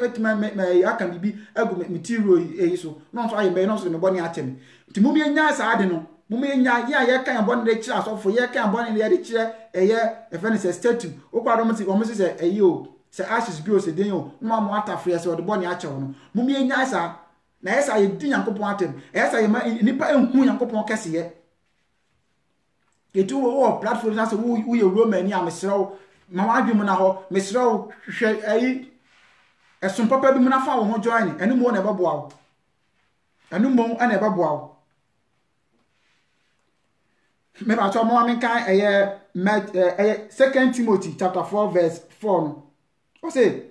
aka bibi agu me tiro eyi so no so ayi me no so me bone atem ti mu me nya sa ade no mu me nya ye kan bone de kire asofo ye kan bone de kire eye efense statue o kwado mo se eyi o se ashes bi o se den o no mo atafre se o de bone ache wo no mu me nya sa na yesa ye di Nyankopon atem yesa ye ma nipa enhu Nyankopon kese ye etu wo platform na se wo ye Roman ni amesrew ma wadwe mu na ho mesrew hwe ayi esun papa bi mu na fa wo ho join enu mo na ebeboa wo enu mo ana ebeboa wo me ba to mo amenkan eye 2 Timothy chapter 4 verse 4 no o say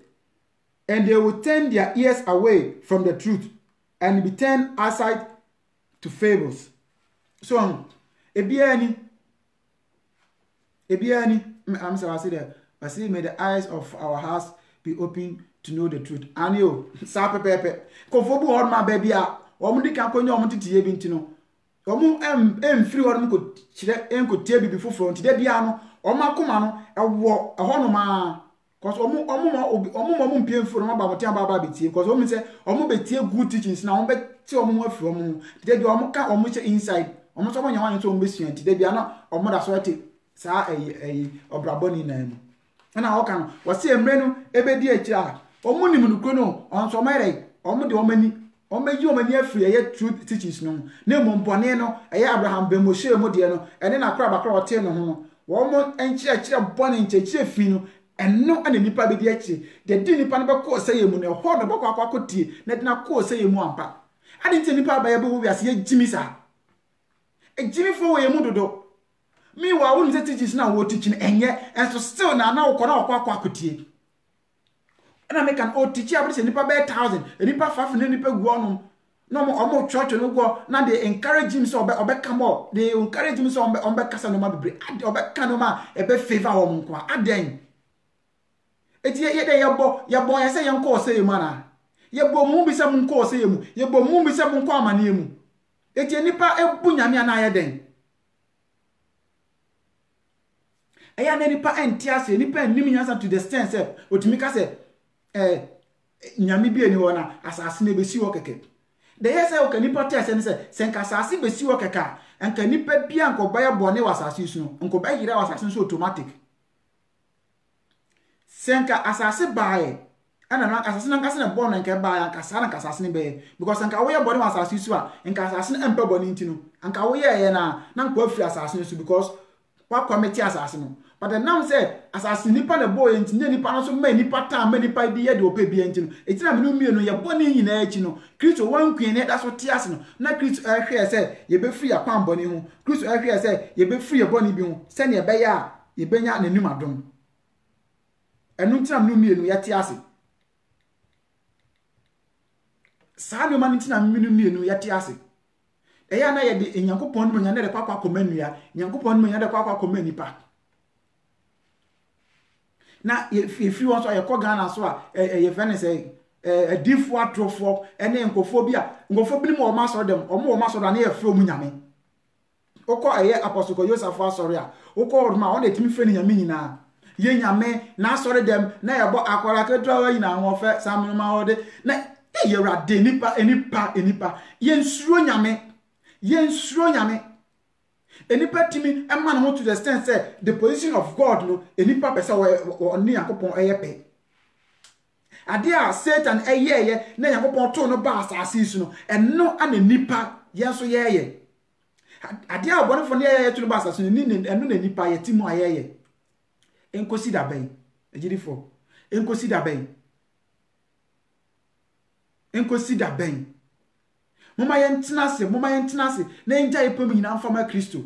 and they will turn their ears away from the truth and be turned aside to fables. So ebiani I'm sorry I say that I say may the eyes of our hearts be open to know the truth. And yo sa pepepe kofobu hor ma baby a omo di kan konyo omo titiye bi ntino omo free hor mo ko kire enko tie bi foforo ntide bia no omo akoma no ewo eho no ma cause omo mpiemfo no ba motia ba betie cause omo say omo betie good teachings na omo betie omo afiri omo ntide bia omo ka omo che inside omo so nya wan so omo besua ntide bia na omo da so ate sa obraboni na emu na o kan wo se emre no ebedi akira omo nim no krono onso mere omo de omani omayi omani afiri eye truth teachings no na embone no eye Abraham be Moshe mo de no ene na kra bakra ote no ho wo mo enchire bone enchire fi no eno ana nipa be di akire de di nipa no be ko sey mu no ho no be kwa akotie na de na ko sey mu ampa ade nti nipa ba ye be wo wiase ye jimi sa ejimi fo wo ye mu dodo mi wa won se teachings na wo teaching enye enso still na wo ko na kwa akotie na me kan o teach abri se nipa be 1000 nipa 5 na nipa gu onum no mo church no go na they encourage him so obe come up they encourage him so on be kasa no ma bebre obe kan no ma e be favor wo nkwa aden eti ye de ye bo ye se ye nko se mu na ye bo mu bi se mu nko se mu ye bo mu bi se mu nko amane mu eti nipa ebu nyame na ye den eya na nipa entiase nipa nim nyansa to the extent say otimi ka say nyame bi eni ho na asase na be si wo keke the yes I can nipa test and say senka asase be si wo keka enka nipa bia nko baya bone wasase su no nko ba yira wasase so automatic senka asase bae ana na asase na nkase na bone na nka bae nka sa na nka asase ne be because nka wo ye bone wasase su a nka asase na empa bone ntino nka wo ye na nko afiri asase su because wa committee asase no but the now say asase nipa na boy ntine nipa no so ma nipa ta ma nipa bi ye de opa bi ntino etina me no mienu ye bone nyina achi no Kristo wan queen ne da so tiase no na Kristo ahwe say ye be free akwan bone ho Kristo ahwe say ye be free bone bi ho se ne be ya ye benya nanum adom enu ntina me no mienu ye tiase sa no man ntina me no mienu ye tiase eya na ye de Nyankopon no nya na de kwakwa komanua Nyankopon no nya de kwakwa komanipa na if you want to your Ghana so ye friend say adifo atrofo ene nkofo bi a nkofo bi mo ma so dem o ma so da na ye fro mu nyame okọ apostle ko Joseph asori a okọ ma o na etimi fre ni nyame nyina ye nyame na asori dem na ye bo akwara ketua wa nyina ho fe samno ma hode na ye rade enipa ye nsuro nyame enipa timi emma no to the extent say the position of God no enipa pesa oni Yakopon eyepe ade a Satan eyeye na Yakopon to no ba asase su no eno ana nipa yenso yeye ade a bonfo ne yeye to no ba asase no ni eno na nipa yetimu ayeye enkosi da ben ejidifo enkosi da ben Mama yentena se na enja yepam nyina mfama Kristo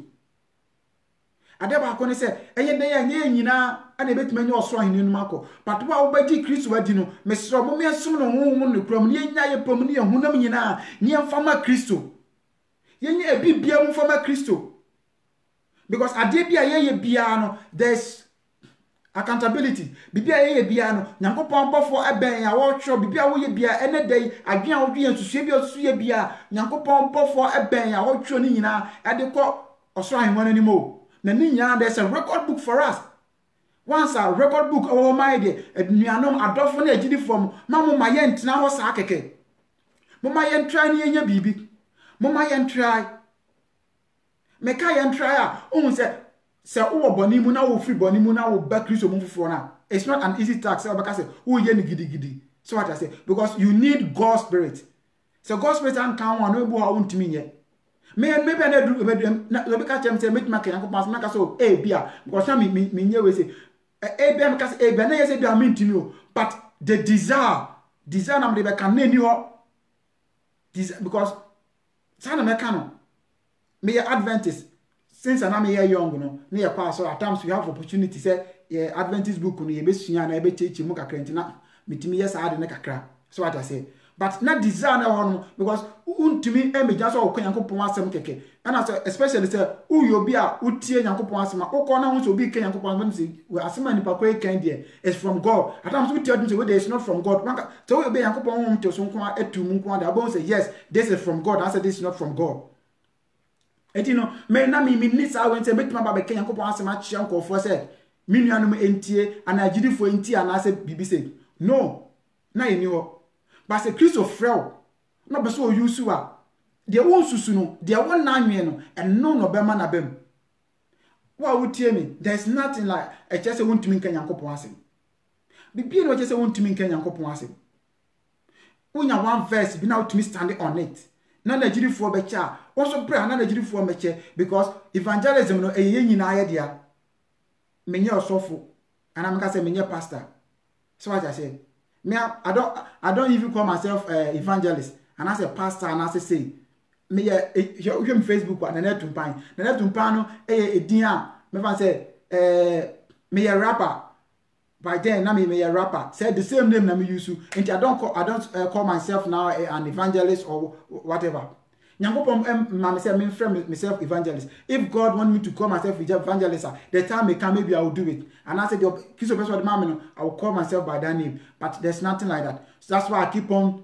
ade ba ko ne se eye ne ya nye nyina ana betuma nye osoro ahene no mako but wa wo bagi Kristo wadi no mesro mo mesum no honhom no krom ne nya yepam ne hunam nyina ne mfama Kristo yenye ebibia mfama Kristo because ade bia ye bia no there's accountability bibia ye bia no Nyankopon bofo eben ya wo tro bibia wo ye bia ene dai adwen a wo dwen susue bia susu ye bia Nyankopon bofo eben ya wo tro ni nyina ade ko osoro ahemon ni mo na ni nyina there's a record book for us once a record book our mind aduanom adofo na agidi form mamo ma ye ntena ho sa keke mo ma ye ntry ni yenya bibi mo ma ye ntry meka ye ntry a ohun se wo boni mu na wo free boni mu na wo ba Kristo mu fufuro na it's not an easy task say obaka say wo ye ni gidi so what I say because you need God's spirit so God's spirit an kan one no ebu ha wontimi ye maybe na do na obaka chem say make make Yakopon make so bia because na me nye we say bia make say bia na ye say bia me ntimi o but the desire na me be kan na ni ho because sana me kan no me Adventist since I'm here young no near pass at times we have opportunity say Adventist book no ye be sua na be chechi mu kakra ntina mitimi yes ade ne kakra so what I say but not desire na ho because untimi emeja so okwan Yakopon asem keke and so especially say uyo bi a utie Yakopon asem akọ na ho so bi ken Yakopon asem say asem ani pa kwa ken there is from God at times we tell them say we is not from God so we be Yakopon ho to so nko etum nko da bon say yes this is from God I say this is not from God. Etino me na mi nisa when say betima ba be ken Yakopon asem a chia nkofo say mi nuanum entie ana agidifo entie ana say bibi say no na yeni ho but say Kristo frel na be so use wa de won susu no de won na anwe no eno be ma na bem wa wutie me there's nothing like a chese wontumi ken Yakopon asem bibi no chese wontumi ken Yakopon asem unya one verse bi na wutumi stand on it na Nigerian be cha also pray na Nigerian meche because evangelism no eye nyina aye dia menye osofo and I'm say menye pastor so what I say me I don't even call myself evangelist and I say pastor and I say me you Facebook and na tumpan no edin a me fan say me a rapper by then na me a rapper say the same name na me use and I don't call myself now an evangelist or whatever. Nyankopon ma me say me frame myself evangelist. If God want me to call myself evangelist, the time may come maybe I will do it. And I said the kiss of person I will call myself by that name. But there's nothing like that. So that's why I keep on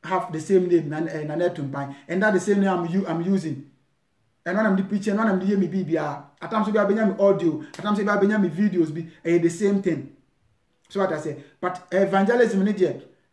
have the same name and that's the same name I'm using. And when I'm the preaching, when I'm the me BBR, at times we are being audio, at times we are being videos be the same thing. So what I say, but evangelism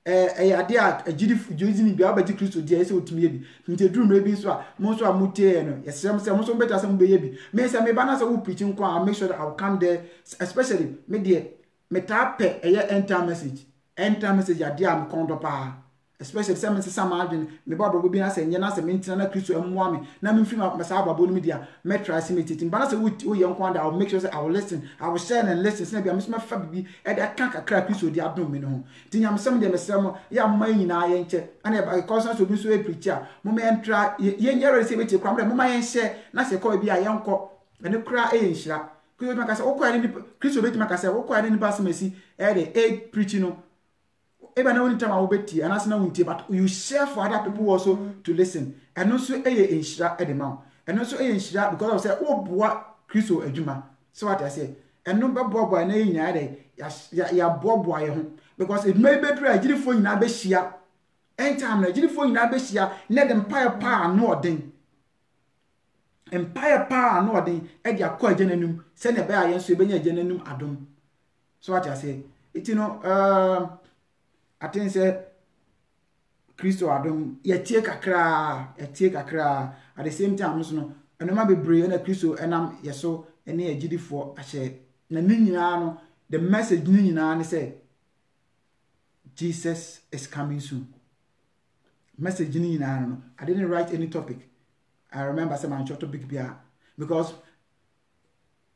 ade a agidi jozi ni bia obedi Kristo dia ese otumi bi nti duru mre bi so a mo so a mutie no yesem se mo so beta se mo be bi me se me ba na se wo preaching nko a make sure that I will come there, especially me there me tape enter message ade am kondo pa, especially se me se sama adwen me ba bro bi na se nye na se me ntina na Kristo emmoa me na me mfiri ma sa babo no media me try se me titim ba na se wo ye nko and I will make sure I will listen, I will share and listen se na bia me so me fa bibi e de kan kakra Kristo di adom me no ho ti nyam sem de me sem ya mma nyina ye nche ana ba cause so bi so e preacher mo me entra ye nyere se be ti kwamre mo ma ye share na se ko bi a ye nko ene kra e nhira Kristo maka se okwa ni Kristo beti maka se okwa ni ba se mesi e de preaching no eba na woni time a wobeti anase na wontie, but you share for other people also to listen. And also eye enhira e de ma. And also eye enhira because of say oboa Kristo adwuma. So what I say, and no beboa na enya de ya boboa ye ho because it may be try agirifo nyina be hia. Anytime na agirifo nyina be hia, let them pa no odin. Empire pa no odin e dia kwa agyananum se na be ayen so e benya agyananum adom. So what I say, it I think say Kristo adom yetie kakra at the same time no enoma bebre na Kristo enam yeso ene agidifo ahye na nyina no the message nyina ne say Jesus is coming soon. Message nyina no I didn't write any topic. I remember say man topic bia because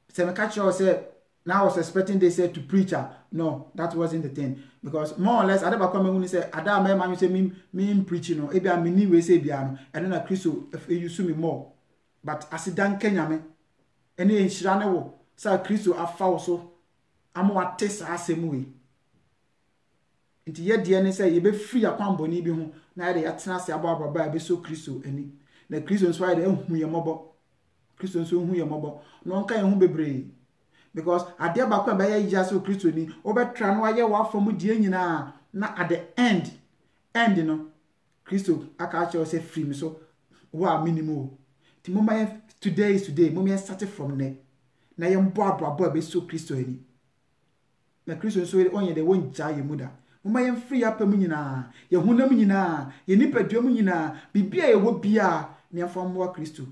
say me catch you say now I was expecting they said to preacher. No, that wasn't the thing. Because more or less, I never come when say, Ada me man say me preaching no. Ebi a mini we say biano. And then a Kristo if you sue me more. But as dan Kenya me, any inshira ne wo. Sa Kristo afa so. Amo ate sa asemu we. Nti ye de ne say ye be free akwan boni bi ho. Na ye atena se aba be so Kristo ani. Na Kristo nso aye de hu ye mobo. Kristo nso hu ye mobo. No nka ye hu bebre. Because at the back when by Jesus Christ ni obetra no aye wa from die nyina na at the end no Kristo aka che say free me so wa minimum ti mama today is today mama start from there na ye mbo abo be so Kristo ni na Kristo so onye de won ja ye muda mama ye free apam nyina ye hunam nyina ye nipadwam nyina bibia ye wo bia ne afam wa Kristo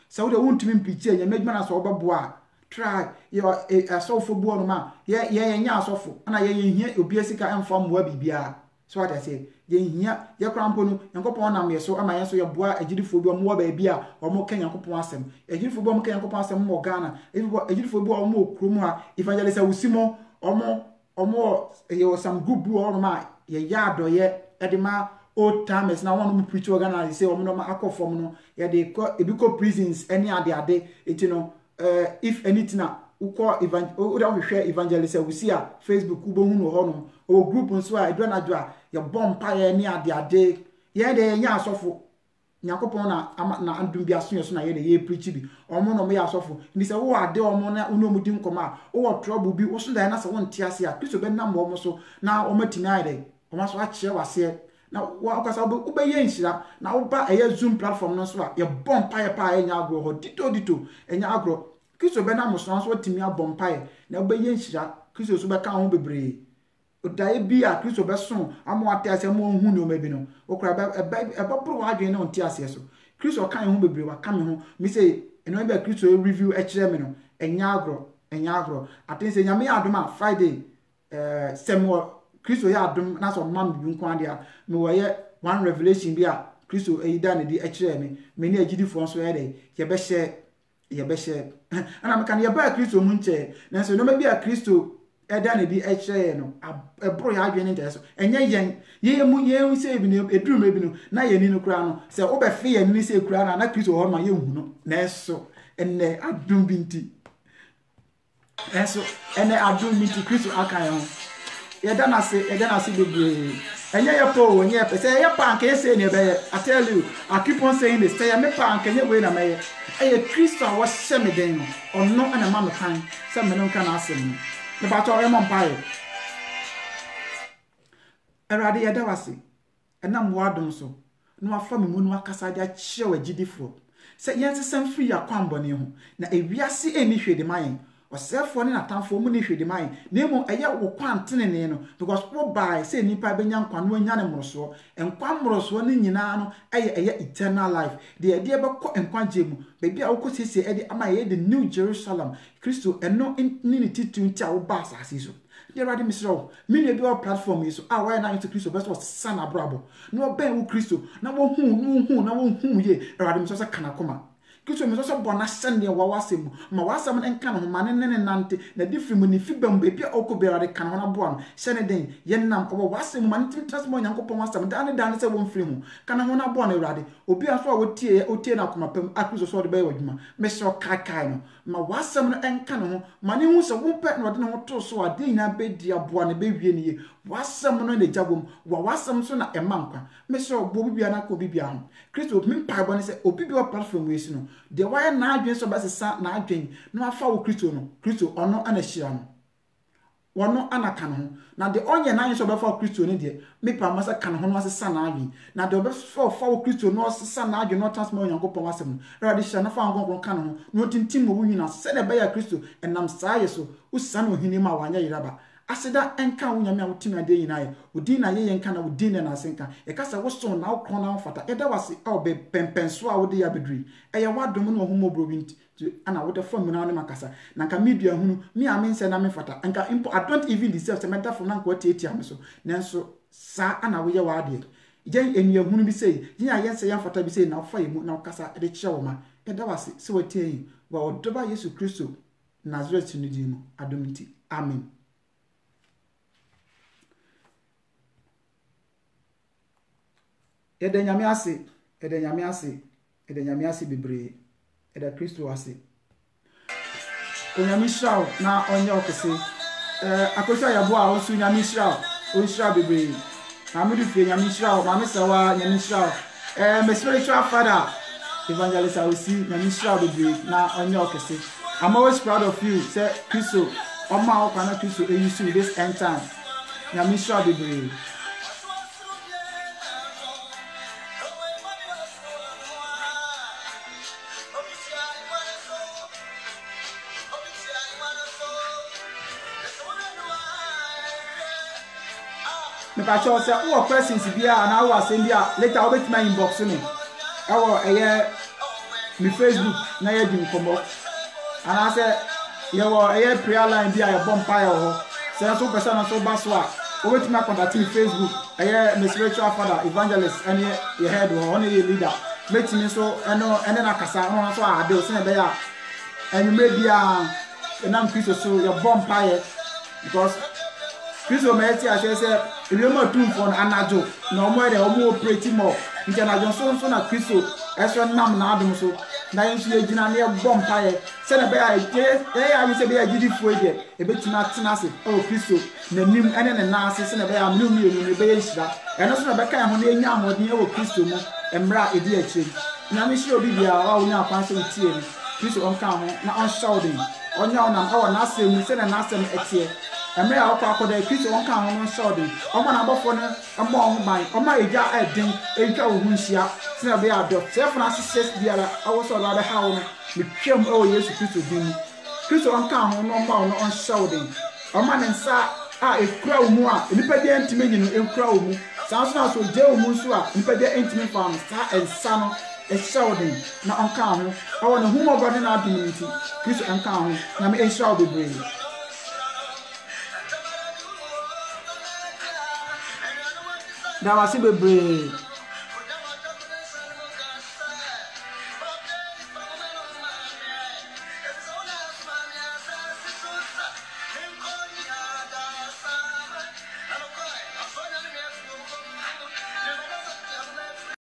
so de wontumi mpiche ye medwuma na so obeboa try your asofo bo no ma ye nya asofo na ye hia obi asika enfam wa bibia. So what I say ye hia ye krampo no yankopon nam ye so ama ye so ye boa agidifo bi omo ba bia omo kan yankopon asem agidifo bi omo kan yankopon asem mo Ghana agidifo bi omo okrom ha evangelist awusimo omo ye some group bu omo ma ye yado ye edema old timers na one preach Ghana say omo no ma akofom no ye de ebiko prisons any ade etino if anything uko evangelist we see a Facebook ubo hu no hono o group nso a edo na dwa ye bompa ye ni ade ye de nya asofo nyakopon na andum bi aso yeso na ye de ye preach bi omo no me ya asofo ni se wo ade omo na uno mu di nkoma o wo trouble bi wo so da na se won tie ase a Kristo be nam omo so na omo timi ade omo so a kire wase na wa akasa ube ye nhira na uba eye Zoom platform no so a ye bompa ye pa enya agro ho dito enya agro Kristo be na muso so timi abompa ye na ube ye nhira Kristo so be ka ho bebre odae bi a Kristo be so amo ate ase mo hu ne o mabi no okura be bro adwen na onti ase so Kristo kan ho bebre wa ka me ho mi say eno be Kristo review e kire me no enya agro atin se nyame adoma Friday semo Kristo ya adom na so mam bi nko ade a me wo ye one revelation bi a Kristo eyida ne di ekire me ne agidifo nso ye de ye be share ana me kan ye ba Kristo mu nche na so no ma bi a Kristo eda ne di ekire no ebro ya adwen nte so enye ye mu ye se bi ne eduru me bi no na ye ni no kura no se wo be fe ye ni se kura na Kristo ho ma ye hu no na so enne adom bi nti eso enne adom bi nti Kristo akan ho yedana se bebre enye ye po onye pe say ye pa nke say ne be I tell you I keep on saying this say me pa nke nye we na me ye Kristo a wo hye me den no onno ana ma me kan say me no kan asem me ba to ye mo mpa ye erade ye da wase enam wo adom so no afa me mu no akasa de akye wagidifo say ye nsesam free akwambone ho na ewiase eni hwede mayen ɔsɛfoɔ ne natamfoɔ mu ne hwɛ de man na mu ɛyɛ wo kwantene no because wo bai sɛ nipa benya nkwa no anya ne mmorosoɔ nkwa mmorosoɔ ne nyinaa no ɛyɛ eternal life de ɛde bɛkɔ nkwagye mu baabi a wokɔ siesie ɛde ama ɛyɛ the new Jerusalem Kristo ɛno ne ne titu nti a wo ba asase so de awurade misrɛ mini bi wɔ platform yi so a wɔyɛ na nso Kristo bɛsɛ ɔsesa na abrabɔ na ɔbɛn wo Kristo na wɔhu ye awurade misrɛ sɛ kana koma Kristo me so bona sene wa wasem ma wasem enka no ma ne nante na difrim ni fibam be bia okobera de kan ho na boa no sene den yenam obo wasem ma ne timtas mo nyankopon wasem dan se won firi ho kan ho na boa na urade obi aso a wotie na akoma pam akristo so de be wadwuma me so kai no ma wasem no enka no ho ma ne hu se wo pe no de ne ho to so ade ina be dia boa ne be wie ne ye wasem no ne jabom wa wasem so na emankwa me so bo bibia na ko bibia ho Kristo mi pa bo ne se obi bi o platform we si no de why na adwen so basesa na adwen na afa wo Kristo no Kristo ono ana hira no wono ana kan ho na de onye na so befa Kristo ne de me pa masa kan ho no asesa na adwen na de obefa wo Kristo no asesa na adwen no transfer Onyankopon wasem no rade hira na fa Onyankopon kan ho no tintim mo wina se de be ya Kristo enam saaye so usisa no hini ma wanya yiraba aseda enka wo nyame a wotimi ade nyinae wodi na ye enka na wodi na asenka e kasa wo so na wokron na fata e da wase o be pempenso a wodi ya bedri e ye wadom no homo brobinti ana wode fam na ne makasa na nka media hunu mi amense na me fata nka impo I don't even deserve se meta from na nka wati am so nanso sa ana wo ye wade yen enu hunu bi sei yen ayense ya fata bi sei na fa yemu na kasa de kire wo ma e da wase se wati yi wa odoba Yesu Kristo Nazareth ni di mu adomiti amen. Ede nyame ase bebre ede Kristo ase onyame shraw na onye okese akosha yabo a osu nyame shraw on shraw bebre na me dufie nyame shraw ma me sewa nyame shraw my spiritual father evangelist Awusi nyame shraw bebre na onye okese. I'm always proud of you say Kristo oma o kana Kristo use this end time nyame shraw bebre. Me pa cho say wo questions bia na wo asem bia later wo betima inbox me e wo eye mi Facebook na ye di nkomo ana say ye wo eye prayer line bia ye bompa ye ho say so person na so baso a wo betima contact me Facebook eye my spiritual father evangelist and ye head wo on ye leader metimi so eno ene na kasa no so ade o se be ya enwume bia enam Kristo so ye bompa ye because Kristo meti a say ewe ma tu fon anajo na omo de omo operate mo nje na jonso so na Kristo eso nam na adum so na yensu ye gina na ye bompa ye se na be ya ya se be ya gidi fu ege e betina tena se o Kristo na nim ene ne na ase se na be ya mnu mienu ne be ye hira eno so na be kan ho na enya amodin e wo Kristo mu emra edi akire na me hira obi bia wa onya akwanse tie ni Kristo onka ho na on shouting onya ona o na asem se na asem etie emre a akwa Kristo won kan ho no shode omo na abofo no emo ho ban omo eja eden etwa ohun hia se na be ado sefo na success biara awo so la be ha wo no metwam o Yesu Kristo din Kristo won kan ho no omo no on shode omo ne nsa a ekura wo mu a nipa de ntime nyi no ekura wo mu sa so na so je wo mu so a nipa de ntime fa no sa ensa no shouting na on kan ho awo ne humo god na adum nti Kristo on kan ho na me shout bebre. Da wasi bebre